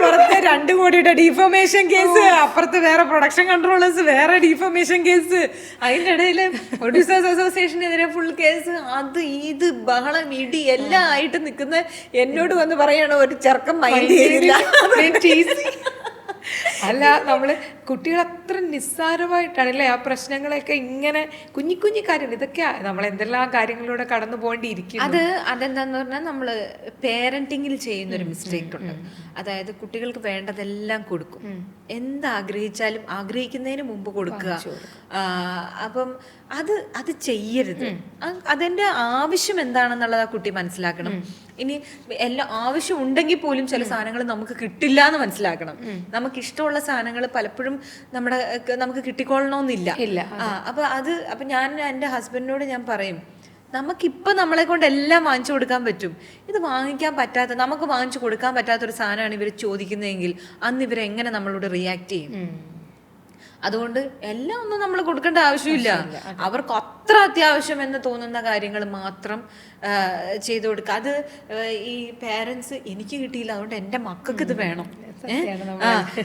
പുറത്ത് 2 കോടിയുടെ ഡിഫോമേഷൻ കേസ്, അപ്പുറത്ത് വേറെ പ്രൊഡക്ഷൻ കൺട്രോളേഴ്സ്, വേറെ ഡിഫോമേഷൻ കേസ്, അതിൻ്റെ ഇടയിൽ പ്രൊഡ്യൂസേഴ്സ് അസോസിയേഷനെതിരെ ഫുൾ കേസ്, അത് ഇത് ബഹളം ഇടി എല്ലാം ആയിട്ട് നിൽക്കുന്ന എന്നോട് വന്ന് പറയണോ ഒരു ചെറുക്കം മൈൻഡ് ചെയ്തില്ല. അല്ല, നമ്മള് കുട്ടികൾ അത്ര നിസ്സാരമായിട്ടാണ് അല്ലേ ആ പ്രശ്നങ്ങളൊക്കെ ഇങ്ങനെ കുഞ്ഞി കുഞ്ഞി കാര്യങ്ങൾ, ഇതൊക്കെ നമ്മൾ എന്തെല്ലാം കാര്യങ്ങളിലൂടെ കടന്നു പോകേണ്ടിയിരിക്കും. അതെന്താന്ന് പറഞ്ഞാൽ നമ്മള് പേരന്റിങ്ങിൽ ചെയ്യുന്നൊരു മിസ്റ്റേക്ക് ഉണ്ട്. അതായത് കുട്ടികൾക്ക് വേണ്ടതെല്ലാം കൊടുക്കും, എന്താഗ്രഹിച്ചാലും ആഗ്രഹിക്കുന്നതിന് മുമ്പ് കൊടുക്കുക. അപ്പം അത് ചെയ്യരുത്. അതിന്റെ ആവശ്യം എന്താണെന്നുള്ളത് ആ കുട്ടി മനസ്സിലാക്കണം. ഇനി എല്ലാം ആവശ്യം ഉണ്ടെങ്കിൽ പോലും ചില സാധനങ്ങൾ നമുക്ക് കിട്ടില്ല എന്ന് മനസ്സിലാക്കണം. നമുക്ക് ഇഷ്ടമുള്ള സാധനങ്ങൾ പലപ്പോഴും നമുക്ക് കിട്ടിക്കൊള്ളണമെന്നില്ല. അപ്പൊ ഞാൻ എൻ്റെ ഹസ്ബൻഡിനോട് ഞാൻ പറയും, നമുക്കിപ്പൊ നമ്മളെ കൊണ്ട് എല്ലാം വാങ്ങിച്ചു കൊടുക്കാൻ പറ്റും. ഇത് വാങ്ങിക്കാൻ പറ്റാത്ത, നമുക്ക് വാങ്ങിച്ചു കൊടുക്കാൻ പറ്റാത്തൊരു സാധനമാണ് ഇവർ ചോദിക്കുന്നതെങ്കിൽ അന്ന് ഇവരെങ്ങനെ നമ്മളോട് റിയാക്ട് ചെയ്യും? അതുകൊണ്ട് എല്ലാം ഒന്നും നമ്മൾ കൊടുക്കേണ്ട ആവശ്യമില്ല. അവർക്ക് അത്ര അത്യാവശ്യം എന്ന് തോന്നുന്ന കാര്യങ്ങൾ മാത്രം ചെയ്തു കൊടുക്കുക. അത് ഈ പേരൻസ് എനിക്ക് കിട്ടിയില്ല അതുകൊണ്ട് എൻ്റെ മക്കൾക്ക് ഇത് വേണം,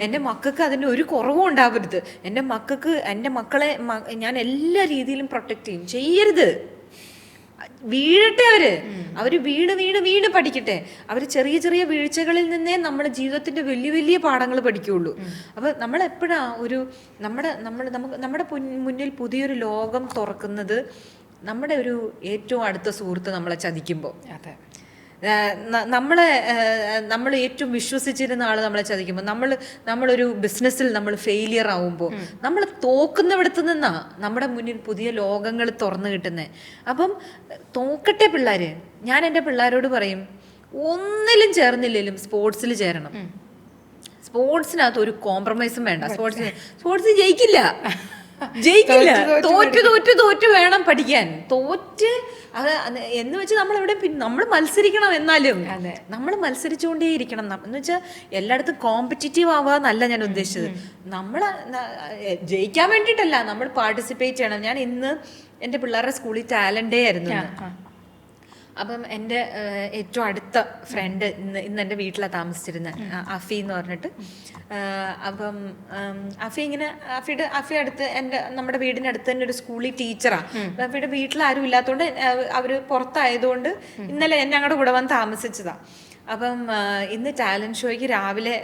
എൻ്റെ മക്കൾക്ക് അതിന് ഒരു കുറവും ഉണ്ടാവരുത്, എൻ്റെ മക്കളെ ഞാൻ എല്ലാ രീതിയിലും പ്രൊട്ടക്ട് ചെയ്യരുത്. വീഴട്ടെ, അവര് വീട് പഠിക്കട്ടെ. അവര് ചെറിയ ചെറിയ വീഴ്ചകളിൽ നിന്നേ നമ്മുടെ ജീവിതത്തിന്റെ വലിയ വലിയ പാഠങ്ങൾ പഠിക്കുകയുള്ളൂ. അപ്പൊ നമ്മളെപ്പോഴാ നമ്മുടെ മുന്നിൽ പുതിയൊരു ലോകം തുറക്കുന്നത് നമ്മുടെ ഒരു ഏറ്റവും അടുത്ത സുഹൃത്ത് നമ്മളെ ചതിക്കുമ്പോൾ. നമ്മൾ ഏറ്റവും വിശ്വസിച്ചിരുന്ന ആൾ നമ്മളെ ചതിക്കുമ്പോൾ, നമ്മളൊരു ബിസിനസ്സിൽ നമ്മൾ ഫെയിലിയർ ആവുമ്പോൾ, നമ്മൾ തോക്കുന്നിടത്ത് നിന്നാ നമ്മുടെ മുന്നിൽ പുതിയ ലോകങ്ങൾ തുറന്നു കിട്ടുന്നത്. അപ്പം തോക്കട്ടെ പിള്ളേര്. ഞാൻ എൻ്റെ പിള്ളേരോട് പറയും, ഒന്നിലും ചേർന്നില്ലെങ്കിലും സ്പോർട്സിൽ ചേരണം. സ്പോർട്സിനകത്ത് ഒരു കോംപ്രമൈസും വേണ്ട. സ്പോർട്സ് ജയിക്കില്ല. തോറ്റു വേണം പഠിക്കാൻ. എന്ന് വെച്ചാൽ നമ്മൾ മത്സരിക്കണം. എന്നാലും നമ്മൾ മത്സരിച്ചുകൊണ്ടേയിരിക്കണം. എന്ന് വെച്ചാൽ എല്ലായിടത്തും കോമ്പറ്റീറ്റീവ് ആവുക എന്നല്ല ഞാൻ ഉദ്ദേശിച്ചത്. നമ്മൾ ജയിക്കാൻ വേണ്ടിയിട്ടല്ല, നമ്മൾ പാർട്ടിസിപ്പേറ്റ് ചെയ്യണം. ഞാൻ ഇന്ന് എൻ്റെ പിള്ളേരുടെ സ്കൂളിൽ ടാലന്റ് ഡേ ആയിരുന്നു. അപ്പം എൻ്റെ ഏറ്റവും അടുത്ത ഫ്രണ്ട് ഇന്ന് എൻ്റെ വീട്ടിലാണ് താമസിച്ചിരുന്നത്, അഫി എന്ന് പറഞ്ഞിട്ട്. അപ്പം അഫി അടുത്ത് നമ്മുടെ വീടിനടുത്ത് തന്നെ ഒരു സ്കൂളിൽ ടീച്ചറാണ്. അഫിയുടെ വീട്ടിൽ ആരും ഇല്ലാത്തതുകൊണ്ട് അവർ പുറത്തായതുകൊണ്ട് ഇന്നലെ ഞങ്ങളുടെ കൂടെ വന്ന് താമസിച്ചതാണ്. അപ്പം ഇന്ന് ടാലൻറ്റ് ഷോയ്ക്ക് രാവിലെ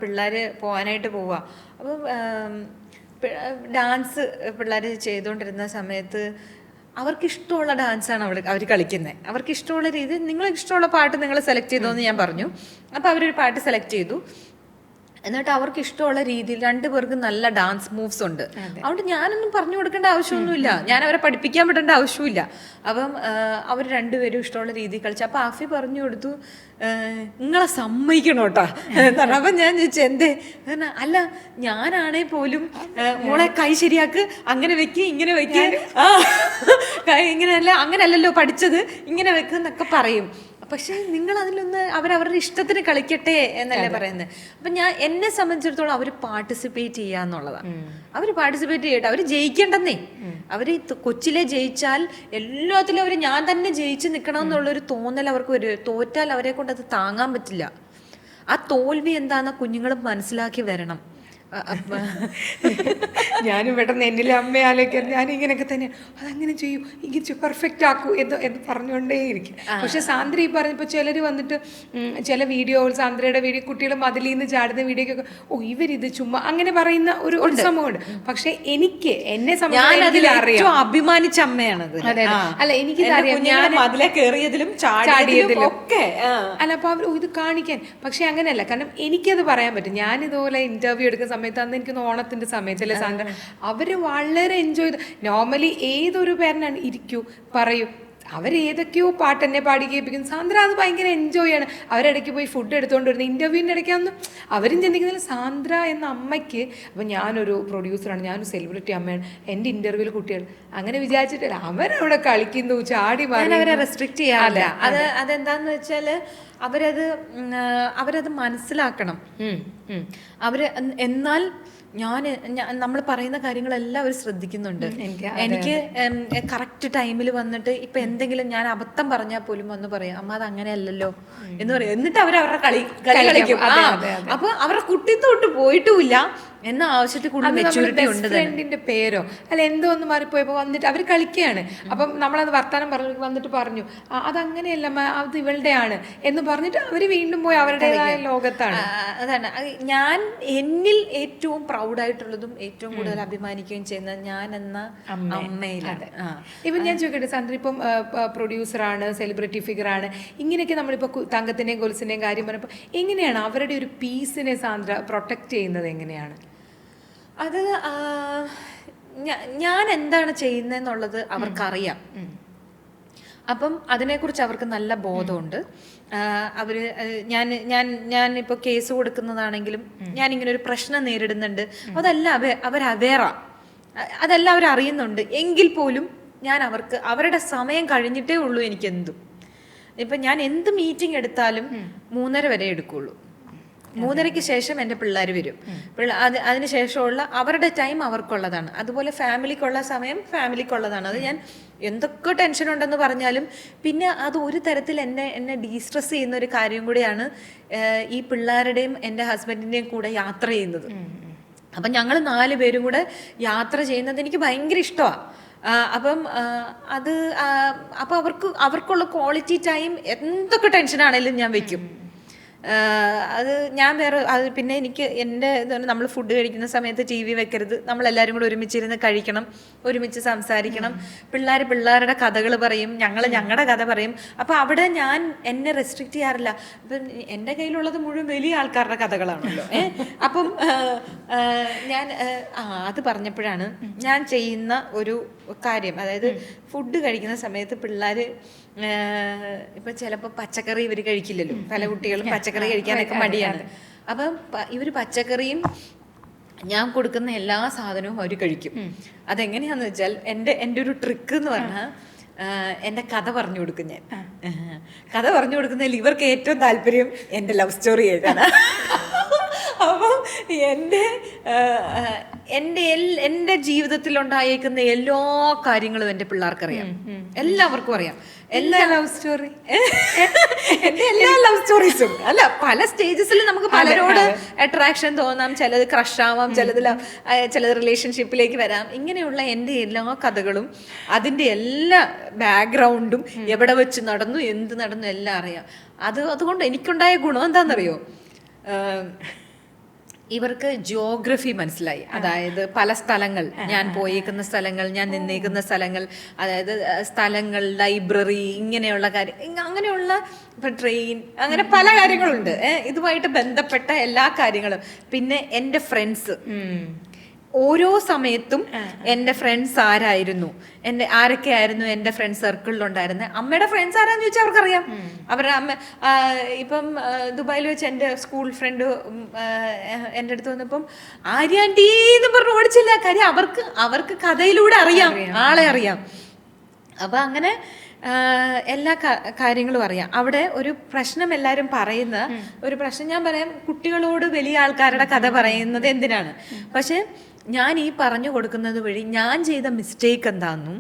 പിള്ളേർ പോകാനായിട്ട് പോവുക. അപ്പം ഡാൻസ് പിള്ളേർ ചെയ്തുകൊണ്ടിരുന്ന സമയത്ത് അവർക്കിഷ്ടമുള്ള ഡാൻസാണ് അവർ കളിക്കുന്നത്. അവർക്കിഷ്ടമുള്ള രീതി, നിങ്ങൾക്ക് ഇഷ്ടമുള്ള പാട്ട് നിങ്ങൾ സെലക്ട് ചെയ്തോന്ന് ഞാൻ പറഞ്ഞു. അപ്പോൾ അവരൊരു പാട്ട് സെലക്ട് ചെയ്തു. എന്നിട്ട് അവർക്ക് ഇഷ്ടമുള്ള രീതിയിൽ 2 പേർക്കും നല്ല ഡാൻസ് മൂവ്സ് ഉണ്ട്. അതുകൊണ്ട് ഞാനൊന്നും പറഞ്ഞു കൊടുക്കേണ്ട ആവശ്യമൊന്നുമില്ല, ഞാൻ അവരെ പഠിപ്പിക്കാൻ വിടേണ്ട ആവശ്യമില്ല. അപ്പം അവർ 2 പേരും ഇഷ്ടമുള്ള രീതിയിൽ കളിച്ചു. അപ്പം ആഫി പറഞ്ഞു കൊടുത്തു, നിങ്ങളെ സമ്മതിക്കണം കേട്ടോ എന്നാണ്. അപ്പം ഞാൻ ചോദിച്ചു എന്തേ? അല്ല, ഞാനാണേ പോലും മോളെ കൈ ശരിയാക്ക്, അങ്ങനെ വെക്ക്, ഇങ്ങനെ വെക്ക്, അങ്ങനെയല്ലല്ലോ പഠിച്ചത്, ഇങ്ങനെ വെക്ക് എന്നൊക്കെ പറയും. പക്ഷെ നിങ്ങൾ അതിലൊന്ന് അവരവരുടെ ഇഷ്ടത്തിന് കളിക്കട്ടെ എന്നല്ലേ പറയുന്നത്. അപ്പം എന്നെ സംബന്ധിച്ചിടത്തോളം അവർ പാർട്ടിസിപ്പേറ്റ് ചെയ്യുക എന്നുള്ളതാണ്. അവർ പാർട്ടിസിപ്പേറ്റ് ചെയ്യട്ടെ, അവർ ജയിക്കേണ്ടെന്നേ. അവർ കൊച്ചിലെ ജയിച്ചാൽ എല്ലാത്തിലും അവർ ഞാൻ തന്നെ ജയിച്ച് നിൽക്കണം എന്നുള്ളൊരു തോന്നൽ അവർക്ക് വരും. തോറ്റാൽ അവരെ കൊണ്ട് അത് താങ്ങാൻ പറ്റില്ല. ആ തോൽവി എന്താന്ന് കുഞ്ഞുങ്ങൾ മനസ്സിലാക്കി വരണം. ഞാനും പെട്ടെന്ന് എന്നിലെ അമ്മയെ ആലോചിക്കാൻ ഞാൻ ഇങ്ങനെയൊക്കെ തന്നെ അതങ്ങനെ ചെയ്യൂ ഇങ്ങനെ പെർഫെക്റ്റ് ആക്കൂ എന്ന് പറഞ്ഞുകൊണ്ടേയിരിക്കും. പക്ഷെ സാന്ദ്ര ഈ പറഞ്ഞപ്പോൾ ചിലർ വന്നിട്ട് ചില വീഡിയോകൾ സാന്ദ്രയുടെ വീഡിയോ കുട്ടികൾ മതിലിൽ നിന്ന് ചാടുന്ന വീഡിയോക്കൊക്കെ ഇവരിത് ചുമ്മാ അങ്ങനെ പറയുന്ന ഒരു സംഭവമുണ്ട്. പക്ഷെ എനിക്ക് എന്നെ സംബന്ധിച്ച് അഭിമാനിച്ച അമ്മയാണത്. അല്ല എനിക്കിത് അറിയാം, ഞാൻ മതിലെ കയറിയതിലും ചാടിയതിലും ഒക്കെ അല്ല അപ്പൊ അവർ ഇത് കാണിക്കാൻ. പക്ഷെ അങ്ങനെയല്ല, കാരണം എനിക്കത് പറയാൻ പറ്റും. ഞാൻ ഇതുപോലെ ഇന്റർവ്യൂ എടുക്കുന്ന സമയത്ത് അന്ന് എനിക്ക് ഓണത്തിന്റെ സമയത്തല്ലേ സാന്ദ്ര, അവര് വളരെ എൻജോയ് ചെയ്ത്. നോർമലി ഏതൊരു പേരനാണ് ഇരിക്കൂ പറയൂ, അവരേതൊക്കെയോ പാട്ട് എന്നെ പാടി കേൾപ്പിക്കും. സാന്ദ്ര അത് ഭയങ്കര എൻജോയ് ആണ്. അവരിടയ്ക്ക് പോയി ഫുഡ് എടുത്തുകൊണ്ട് വരുന്നത് ഇന്റർവ്യൂവിൻ്റെ ഇടയ്ക്കാന്ന് അവരും ചിന്തിക്കുന്നില്ല. സാന്ദ്ര എന്ന അമ്മയ്ക്ക് അപ്പം ഞാനൊരു പ്രൊഡ്യൂസറാണ്, ഞാനൊരു സെലിബ്രിറ്റി അമ്മയാണ്, എൻ്റെ ഇന്റർവ്യൂവിൽ കുട്ടികൾ അങ്ങനെ വിചാരിച്ചിട്ടില്ല. അവരവിടെ കളിക്കുന്നു, ചാടി മാറി. അവരെ റെസ്ട്രിക്ട് ചെയ്യാറില്ല. അതെന്താന്ന് വെച്ചാൽ അവരത് മനസ്സിലാക്കണം. എന്നാൽ നമ്മൾ പറയുന്ന കാര്യങ്ങളെല്ലാം അവർ ശ്രദ്ധിക്കുന്നുണ്ട്. എനിക്ക് കറക്റ്റ് ടൈമിൽ വന്നിട്ട് ഇപ്പൊ എന്തെങ്കിലും ഞാൻ അബദ്ധം പറഞ്ഞാൽ പോലും വന്ന് പറയാം, അമ്മ അത് അങ്ങനെയല്ലല്ലോ എന്ന് പറയും. എന്നിട്ട് അവരവരുടെ കളി കളിക്കും. അപ്പൊ അവരുടെ കുട്ടിത്തോട്ട് പോയിട്ടുമില്ല എന്ന ആവശ്യത്തിൽ കൂടുതൽ മെച്ചൂരിറ്റി ഉണ്ട്. ഫ്രണ്ടിന്റെ പേരോ അല്ല എന്തോ ഒന്ന് മാറിപ്പോയപ്പോ വന്നിട്ട് അവർ കളിക്കുകയാണ്. അപ്പം നമ്മളത് വർത്താനം പറഞ്ഞു വന്നിട്ട് പറഞ്ഞു അതങ്ങനെയല്ല അത് ഇവളുടെയാണ് എന്ന് പറഞ്ഞിട്ട് അവര് വീണ്ടും പോയി അവരുടേതായ ലോകത്താണ്. അതാണ് ഞാൻ എന്നിൽ ഏറ്റവും പ്രൗഡായിട്ടുള്ളതും ഏറ്റവും കൂടുതൽ അഭിമാനിക്കുകയും ചെയ്യുന്നത് ഞാൻ എന്ന അമ്മയിലാണ്. ഇപ്പം ഞാൻ ചോദിക്കട്ടെ സാന്ദ്ര, ഇപ്പം പ്രൊഡ്യൂസറാണ്, സെലിബ്രിറ്റി ഫിഗർ ആണ്, ഇങ്ങനെയൊക്കെ നമ്മളിപ്പോൾ തങ്കത്തിന്റെയും ഗൊലുസിന്റെയും കാര്യം പറഞ്ഞപ്പോൾ എങ്ങനെയാണ് അവരുടെ ഒരു പീസിനെ സാന്ദ്ര പ്രൊട്ടക്ട് ചെയ്യുന്നത്? എങ്ങനെയാണ് അത്? ഞാൻ എന്താണ് ചെയ്യുന്നതെന്നുള്ളത് അവർക്കറിയാം. അപ്പം അതിനെക്കുറിച്ച് അവർക്ക് നല്ല ബോധമുണ്ട്. അവര് ഞാനിപ്പോൾ കേസ് കൊടുക്കുന്നതാണെങ്കിലും ഞാനിങ്ങനെ ഒരു പ്രശ്നം നേരിടുന്നുണ്ട്, അതെല്ലാം അതെല്ലാം അവരറിയുന്നുണ്ട്. എങ്കിൽ പോലും ഞാൻ അവരുടെ സമയം കഴിഞ്ഞിട്ടേ ഉള്ളൂ എനിക്കെന്തും. ഇപ്പം ഞാൻ എന്ത് മീറ്റിംഗ് എടുത്താലും 3:30 വരെ എടുക്കുള്ളൂ. 3:30-ക്ക് ശേഷം എൻ്റെ പിള്ളേർ വരും. അതിന് ശേഷമുള്ള അവരുടെ ടൈം അവർക്കുള്ളതാണ്. അതുപോലെ ഫാമിലിക്കുള്ള സമയം ഫാമിലിക്കുള്ളതാണ്. അത് ഞാൻ എന്തൊക്കെ ടെൻഷൻ ഉണ്ടെന്ന് പറഞ്ഞാലും പിന്നെ അത് ഒരു തരത്തിൽ എന്നെ ഡീസ്ട്രെസ് ചെയ്യുന്ന ഒരു കാര്യം കൂടിയാണ് ഈ പിള്ളേരുടെയും എൻ്റെ ഹസ്ബൻഡിൻ്റെയും കൂടെ യാത്ര ചെയ്യുന്നത്. അപ്പം ഞങ്ങൾ 4 പേരും കൂടെ യാത്ര ചെയ്യുന്നത് എനിക്ക് ഭയങ്കര ഇഷ്ടമാണ്. അപ്പം അവർക്കുള്ള ക്വാളിറ്റി ടൈം എന്തൊക്കെ ടെൻഷനാണേലും ഞാൻ വെക്കും. അത് ഞാൻ പിന്നെ എനിക്ക് എൻ്റെ നമ്മൾ ഫുഡ് കഴിക്കുന്ന സമയത്ത് TV വെക്കരുത്, നമ്മളെല്ലാവരും കൂടെ ഒരുമിച്ചിരുന്ന് കഴിക്കണം, ഒരുമിച്ച് സംസാരിക്കണം. പിള്ളേരുടെ കഥകൾ പറയും, ഞങ്ങളുടെ കഥ പറയും. അപ്പോൾ അവിടെ ഞാൻ എന്നെ റെസ്ട്രിക്റ്റ് ചെയ്യാറില്ല. ഇപ്പം എൻ്റെ കയ്യിലുള്ളത് മുഴുവൻ വലിയ ആൾക്കാരുടെ കഥകളാണല്ലോ. അപ്പം ഞാൻ അത് പറഞ്ഞപ്പോഴാണ് ഞാൻ ചെയ്യുന്ന ഒരു കാര്യം, അതായത് ഫുഡ് കഴിക്കുന്ന സമയത്ത് പിള്ളേർ ഇപ്പം ചിലപ്പോൾ പച്ചക്കറി ഇവർ കഴിക്കില്ലല്ലോ. പല കുട്ടികളും പച്ചക്കറി കഴിക്കാനൊക്കെ മടിയാണ്. അപ്പം ഇവർ പച്ചക്കറിയും ഞാൻ കൊടുക്കുന്ന എല്ലാ സാധനവും അവർ കഴിക്കും. അതെങ്ങനെയാന്ന് വെച്ചാൽ എൻ്റെ ഒരു ട്രിക്ക് എന്ന് പറഞ്ഞാൽ എൻ്റെ കഥ പറഞ്ഞു കൊടുക്കും. ഞാൻ കഥ പറഞ്ഞു കൊടുക്കുന്നതിൽ ഇവർക്ക് ഏറ്റവും താല്പര്യം എൻ്റെ ലവ് സ്റ്റോറി കേൾക്കാണ്. അപ്പം എൻ്റെ ജീവിതത്തിലുണ്ടായേക്കുന്ന എല്ലാ കാര്യങ്ങളും എൻ്റെ പിള്ളേർക്കറിയാം, എല്ലാവർക്കും അറിയാം. എല്ലാ ലവ് സ്റ്റോറീസും അല്ല, പല സ്റ്റേജസിൽ നമുക്ക് പലരോട് അട്രാക്ഷൻ തോന്നാം, ചിലത് ക്രഷ് ആവാം, ചിലത് റിലേഷൻഷിപ്പിലേക്ക് വരാം. ഇങ്ങനെയുള്ള എൻ്റെ എല്ലാ കഥകളും അതിൻ്റെ എല്ലാ ബാക്ക്ഗ്രൗണ്ടും എവിടെ വെച്ച് നടന്നു, എന്ത് നടന്നു എല്ലാം അറിയാം. അതുകൊണ്ട് എനിക്കുണ്ടായ ഗുണം എന്താണെന്നറിയോ? ഇവർക്ക് ജിയോഗ്രഫി മനസ്സിലായി. അതായത് പല സ്ഥലങ്ങൾ, ഞാൻ പോയേക്കുന്ന സ്ഥലങ്ങൾ, ഞാൻ നിന്നേക്കുന്ന സ്ഥലങ്ങൾ, അതായത് സ്ഥലങ്ങൾ, ലൈബ്രറി, ഇങ്ങനെയുള്ള കാര്യം, അങ്ങനെയുള്ള ഇപ്പം ട്രെയിൻ, അങ്ങനെ പല കാര്യങ്ങളുണ്ട് ഇതുമായിട്ട് ബന്ധപ്പെട്ട എല്ലാ കാര്യങ്ങളും. പിന്നെ എൻ്റെ ഫ്രണ്ട്സ്, ഓരോ സമയത്തും എൻ്റെ ഫ്രണ്ട്സ് ആരായിരുന്നു, ആരൊക്കെയായിരുന്നു എൻ്റെ ഫ്രണ്ട്സ് സർക്കിളിലുണ്ടായിരുന്നത്. അമ്മയുടെ ഫ്രണ്ട്സ് ആരാന്ന് ചോദിച്ചാൽ അവർക്കറിയാം. അവരുടെ അമ്മ ഇപ്പം ദുബായിൽ വെച്ച് എൻ്റെ സ്കൂൾ ഫ്രണ്ട് എൻ്റെ അടുത്ത് വന്നപ്പം ആര്യാൻറ്റി എന്ന് പറഞ്ഞ് ഓടിച്ചില്ല. കാര്യം അവർക്ക് കഥയിലൂടെ അറിയാം, ആളെ അറിയാം. അപ്പം അങ്ങനെ എല്ലാ കാര്യങ്ങളും അറിയാം. അവിടെ ഒരു പ്രശ്നം എല്ലാവരും പറയുന്ന ഒരു പ്രശ്നം ഞാൻ പറയാം, കുട്ടികളോട് വലിയ ആൾക്കാരുടെ കഥ പറയുന്നത് എന്തിനാണ്? പക്ഷെ ഞാൻ ഈ പറഞ്ഞു കൊടുക്കുന്നത് വഴി ഞാൻ ചെയ്ത മിസ്റ്റേക്ക് എന്താണെന്നും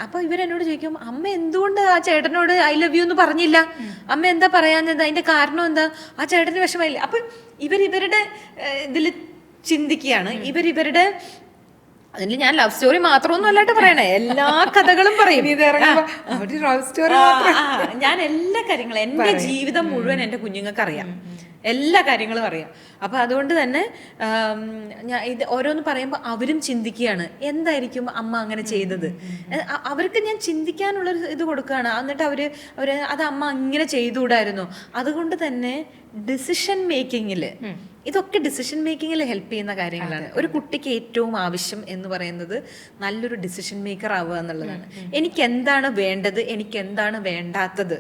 അപ്പോൾ ഇവരെന്നോട് ചോദിക്കും, അമ്മ എന്തുകൊണ്ട് ആ ചേട്ടനോട് ഐ ലവ് യു എന്ന് പറഞ്ഞില്ല, അമ്മ എന്താ പറയാഞ്ഞത്, അതിന്റെ കാരണം എന്താ, ആ ചേട്ടന് വിഷമമില്ല. അപ്പം ഇവരുടെ ഇതിൽ ചിന്തിക്കുകയാണ്, ഇവരുടെ അതിൽ ഞാൻ ലവ് സ്റ്റോറി മാത്രമൊന്നും അല്ലാട്ട് പറയണേ, എല്ലാ കഥകളും പറയും. ഞാൻ എല്ലാ കാര്യങ്ങളും, എൻ്റെ ജീവിതം മുഴുവൻ എൻ്റെ കുഞ്ഞുങ്ങൾക്ക് അറിയാം, എല്ലാ കാര്യങ്ങളും അറിയാം. അപ്പൊ അതുകൊണ്ട് തന്നെ ഞാൻ ഇത് ഓരോന്ന് പറയുമ്പോൾ അവരും ചിന്തിക്കുകയാണ്, എന്തായിരിക്കും അമ്മ അങ്ങനെ ചെയ്തത്. അവർക്ക് ഞാൻ ചിന്തിക്കാനുള്ളൊരു ഇത് കൊടുക്കുകയാണ്. എന്നിട്ട് അവര് അത് അമ്മ അങ്ങനെ ചെയ്തുകൂടായിരുന്നു. അതുകൊണ്ട് തന്നെ ഡിസിഷൻ മേക്കിങ്ങില്, ഇതൊക്കെ ഡിസിഷൻ മേക്കിങ്ങിൽ ഹെൽപ്പ് ചെയ്യുന്ന കാര്യങ്ങളാണ്. ഒരു കുട്ടിക്ക് ഏറ്റവും ആവശ്യം എന്ന് പറയുന്നത് നല്ലൊരു ഡിസിഷൻ മേക്കർ ആവുക എന്നുള്ളതാണ്. എനിക്ക് എന്താണ് വേണ്ടത്, എനിക്ക് എന്താണ് വേണ്ടാത്തത്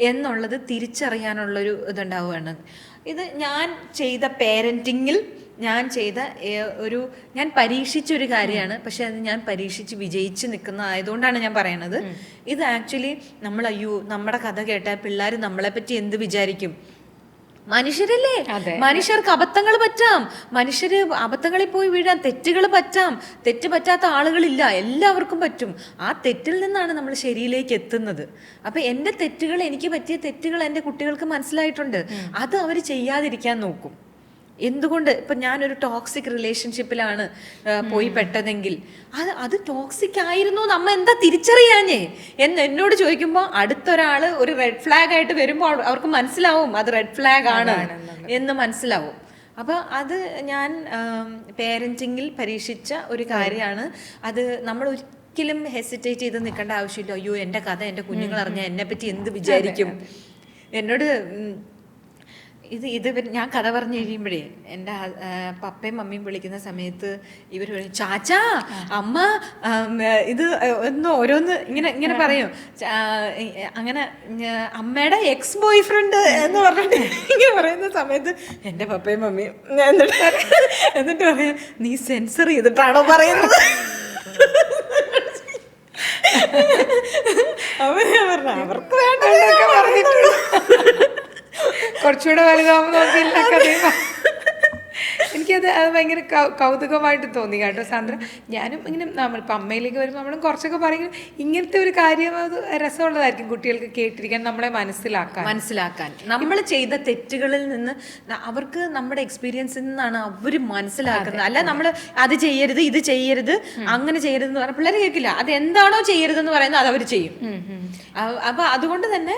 എന്നുള്ളത് തിരിച്ചറിയാനുള്ളൊരു ഇതുണ്ടാവുകയാണ്. ഇത് ഞാൻ ചെയ്ത പേരൻറ്റിങ്ങിൽ ഞാൻ പരീക്ഷിച്ചൊരു കാര്യമാണ്. പക്ഷെ അത് ഞാൻ പരീക്ഷിച്ച് വിജയിച്ച് നിൽക്കുന്നതായതുകൊണ്ടാണ് ഞാൻ പറയണത്. ഇത് ആക്ച്വലി നമ്മുടെ കഥ കേട്ടാൽ പിള്ളേർ നമ്മളെ പറ്റി എന്ത് വിചാരിക്കും? മനുഷ്യരല്ലേ, മനുഷ്യർക്ക് അബദ്ധങ്ങൾ പറ്റാം, മനുഷ്യര് അബദ്ധങ്ങളിൽ പോയി വീഴാൻ, തെറ്റുകൾ പറ്റാം, തെറ്റ് പറ്റാത്ത ആളുകളില്ല, എല്ലാവർക്കും പറ്റും. ആ തെറ്റിൽ നിന്നാണ് നമ്മൾ ശരിയിലേക്ക് എത്തുന്നത്. അപ്പൊ എൻ്റെ തെറ്റുകൾ, എനിക്ക് പറ്റിയ തെറ്റുകൾ എൻ്റെ കുട്ടികൾക്ക് മനസ്സിലായിട്ടുണ്ട്. അത് അവർ ചെയ്യാതിരിക്കാൻ നോക്കും. എന്തുകൊണ്ട് ഇപ്പൊ ഞാനൊരു ടോക്സിക് റിലേഷൻഷിപ്പിലാണ് പോയി പെട്ടതെങ്കിൽ അത് ടോക്സിക് ആയിരുന്നു നമ്മ എന്താ തിരിച്ചറിയാഞ്ഞേ എന്ന് എന്നോട് ചോദിക്കുമ്പോൾ അടുത്തൊരാള് ഒരു റെഡ് ഫ്ലാഗ് ആയിട്ട് വരുമ്പോൾ അവർക്ക് മനസ്സിലാവും അത് റെഡ് ഫ്ലാഗ് ആണ് എന്ന് മനസ്സിലാവും. അപ്പൊ അത് ഞാൻ പേരന്റിങ്ങിൽ പരീക്ഷിച്ച ഒരു കാര്യമാണ്. അത് നമ്മൾ ഒരിക്കലും ഹെസിറ്റേറ്റ് ചെയ്ത് നിൽക്കേണ്ട ആവശ്യമില്ല. അയ്യോ എൻ്റെ കഥ എൻ്റെ കുഞ്ഞുങ്ങൾ അറിഞ്ഞാൽ എന്നെ പറ്റി എന്ത് വിചാരിക്കും. എന്നോട് ഇത് ഞാൻ കഥ പറഞ്ഞു കഴിയുമ്പോഴേ എൻ്റെ പപ്പയും മമ്മിയും വിളിക്കുന്ന സമയത്ത് ഇവർ പറയും, ചാച്ചാ അമ്മ ഇത് ഒന്ന് ഓരോന്ന് ഇങ്ങനെ പറയും. അങ്ങനെ അമ്മയുടെ എക്സ് ബോയ് ഫ്രണ്ട് എന്ന് പറഞ്ഞിട്ട് ഇങ്ങനെ പറയുന്ന സമയത്ത് എൻ്റെ പപ്പയും മമ്മിയും എന്നിട്ട് പറയാം, നീ സെൻസർ ചെയ്തിട്ടാണോ പറയുന്നത്? അവർക്ക് വേണ്ട പറഞ്ഞിട്ടുള്ളൂ. കുറച്ചുകൂടെ വലുതാവുമ്പോൾ നോക്കിയില്ല കഥയും. എനിക്കത് ഭയങ്കര കൗതുകമായിട്ട് തോന്നി കേട്ടോ സാന്ദ്ര. ഞാനും ഇങ്ങനെ നമ്മളിപ്പോൾ അമ്മയിലേക്ക് വരുമ്പോൾ നമ്മളും കുറച്ചൊക്കെ പറയും ഇങ്ങനത്തെ ഒരു കാര്യം അത് രസമുള്ളതായിരിക്കും കുട്ടികൾക്ക് കേട്ടിരിക്കാൻ, നമ്മളെ മനസ്സിലാക്കാൻ. നമ്മൾ ചെയ്ത തെറ്റുകളിൽ നിന്ന് അവർക്ക് നമ്മുടെ എക്സ്പീരിയൻസിൽ നിന്നാണ് അവർ മനസ്സിലാക്കുന്നത്. അല്ല നമ്മൾ അത് ചെയ്യരുത്, ഇത് ചെയ്യരുത്, അങ്ങനെ ചെയ്യരുതെന്ന് പറഞ്ഞാൽ പിള്ളേർ കേൾക്കില്ല. അത് എന്താണോ ചെയ്യരുതെന്ന് പറയുന്നത് അത് അവർ ചെയ്യും. അപ്പൊ അതുകൊണ്ട് തന്നെ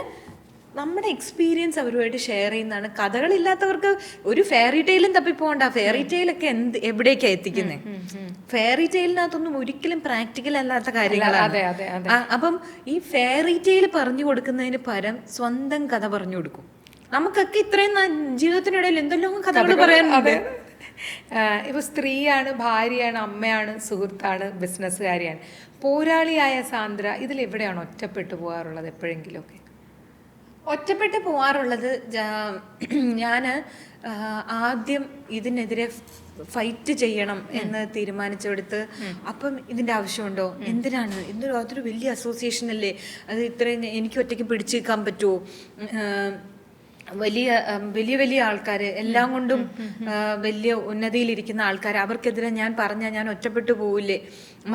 നമ്മുടെ എക്സ്പീരിയൻസ് അവരുമായിട്ട് ഷെയർ ചെയ്യുന്നതാണ്. കഥകളില്ലാത്തവർക്ക് ഒരു ഫെയറി ടെയിലും തപ്പിപ്പോണ്ട. ഫെയറി ടെയിലൊക്കെ എവിടേക്കാണ് എത്തിക്കുന്നത്? ഫെയറി ടെയിലിനകത്തൊന്നും ഒരിക്കലും പ്രാക്ടിക്കൽ അല്ലാത്ത കാര്യങ്ങളാണ്. അപ്പം ഈ ഫെയറി ടെയിൽ പറഞ്ഞു കൊടുക്കുന്നതിന് പകരം സ്വന്തം കഥ പറഞ്ഞു കൊടുക്കും. നമുക്കൊക്കെ ഇത്രയും ജീവിതത്തിനിടയിൽ എന്തെല്ലാം കഥകൾ പറയാനുണ്ട്. ഇപ്പൊ സ്ത്രീയാണ്, ഭാര്യയാണ്, അമ്മയാണ്, സുഹൃത്താണ്, ബിസിനസ്സുകാരിയാണ്. പോരാളിയായ സാന്ദ്ര ഇതിലെവിടെയാണ് ഒറ്റപ്പെട്ടു പോകാറുള്ളത്? എപ്പോഴെങ്കിലും ഒക്കെ ഒറ്റപ്പെട്ട് പോവാറുള്ളത്, ഞാൻ ആദ്യം ഇതിനെതിരെ ഫൈറ്റ് ചെയ്യണം എന്ന് തീരുമാനിച്ചെടുത്ത് അപ്പം ഇതിൻ്റെ ആവശ്യമുണ്ടോ, എന്തിനാണ്, അതൊരു വലിയ അസോസിയേഷൻ അല്ലേ, അത് ഇത്രയും എനിക്ക് ഒറ്റയ്ക്ക് പിടിച്ചു നിൽക്കാൻ പറ്റുമോ, വലിയ ആൾക്കാർ എല്ലാം കൊണ്ടും വലിയ ഉന്നതിയിലിരിക്കുന്ന ആൾക്കാർ, അവർക്കെതിരെ ഞാൻ പറഞ്ഞാൽ ഞാൻ ഒറ്റപ്പെട്ടു പോവില്ലേ?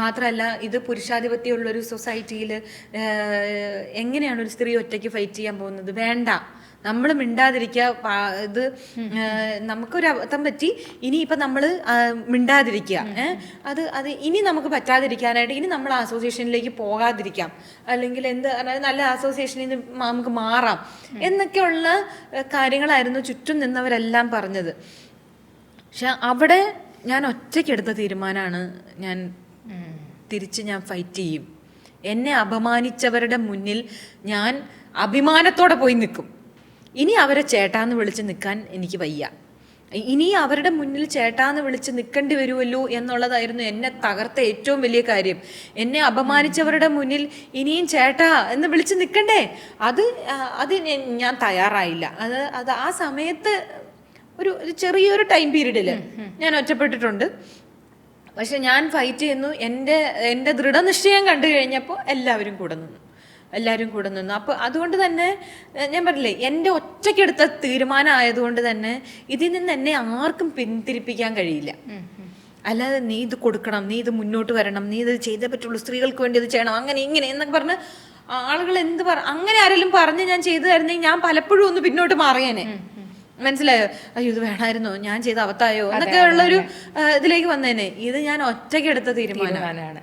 മാത്രമല്ല ഇത് പുരുഷാധിപത്യമുള്ളൊരു സൊസൈറ്റിയിൽ എങ്ങനെയാണ് ഒരു സ്ത്രീ ഒറ്റയ്ക്ക് ഫൈറ്റ് ചെയ്യാൻ പോകുന്നത്? വേണ്ട, നമ്മൾ മിണ്ടാതിരിക്കുക. ഇത് നമുക്കൊരു അബദ്ധം പറ്റി, ഇനിയിപ്പം നമ്മൾ മിണ്ടാതിരിക്കുക. അത് ഇനി നമുക്ക് പറ്റാതിരിക്കാനായിട്ട് ഇനി നമ്മൾ അസോസിയേഷനിലേക്ക് പോകാതിരിക്കാം, അല്ലെങ്കിൽ നല്ല അസോസിയേഷനിൽ നിന്ന് നമുക്ക് മാറാം എന്നൊക്കെയുള്ള കാര്യങ്ങളായിരുന്നു ചുറ്റും നിന്നവരെല്ലാം പറഞ്ഞത്. പക്ഷെ അവിടെ ഞാൻ ഒറ്റയ്ക്കെടുത്ത തീരുമാനമാണ്, ഞാൻ ഫൈറ്റ് ചെയ്യും. എന്നെ അപമാനിച്ചവരുടെ മുന്നിൽ ഞാൻ അഭിമാനത്തോടെ പോയി നിൽക്കും. ഇനി അവരെ ചേട്ടാന്ന് വിളിച്ച് നിൽക്കാൻ എനിക്ക് വയ്യ. ഇനി അവരുടെ മുന്നിൽ ചേട്ടാന്ന് വിളിച്ച് നിൽക്കേണ്ടി വരുമല്ലോ എന്നുള്ളതായിരുന്നു എന്നെ തകർത്ത ഏറ്റവും വലിയ കാര്യം. എന്നെ അപമാനിച്ചവരുടെ മുന്നിൽ ഇനിയും ചേട്ടാ എന്ന് വിളിച്ച് നിൽക്കണ്ടേ? അത് ഞാൻ തയ്യാറായില്ല. അത് ആ സമയത്ത് ഒരു ചെറിയൊരു ടൈം പീരീഡിൽ ഞാൻ ഒറ്റപ്പെട്ടിട്ടുണ്ട്. പക്ഷെ ഞാൻ ഫൈറ്റ് ചെയ്യുന്നു. എൻ്റെ ദൃഢനിശ്ചയം കണ്ടു കഴിഞ്ഞപ്പോൾ എല്ലാവരും കൂടെ നിന്നു. അപ്പോൾ അതുകൊണ്ട് തന്നെ ഞാൻ പറഞ്ഞില്ലേ, എൻ്റെ ഒറ്റയ്ക്കെടുത്ത തീരുമാനം ആയതുകൊണ്ട് തന്നെ ഇതിൽ നിന്ന് എന്നെ ആർക്കും പിന്തിരിപ്പിക്കാൻ കഴിയില്ല. അല്ലാതെ നീ ഇത് കൊടുക്കണം, നീ ഇത് മുന്നോട്ട് വരണം, നീ ഇത് ചെയ്തേ പറ്റുള്ളൂ, സ്ത്രീകൾക്ക് വേണ്ടി ഇത് ചെയ്യണം, അങ്ങനെ ഇങ്ങനെ എന്നൊക്കെ പറഞ്ഞ് ആളുകൾ അങ്ങനെ ആരെങ്കിലും പറഞ്ഞ് ഞാൻ ചെയ്തു തരുന്നെങ്കിൽ ഞാൻ പലപ്പോഴും ഒന്ന് പിന്നോട്ട് മാറിയേനെ. മനസ്സിലായോ? അയ്യോ ഇത് വേണമായിരുന്നോ, ഞാൻ ചെയ്ത അവത്തായോ എന്നൊക്കെ ഉള്ളൊരു ഇതിലേക്ക് വന്നേനെ. ഇത് ഞാൻ ഒറ്റയ്ക്ക് എടുത്ത തീരുമാനമാണ്.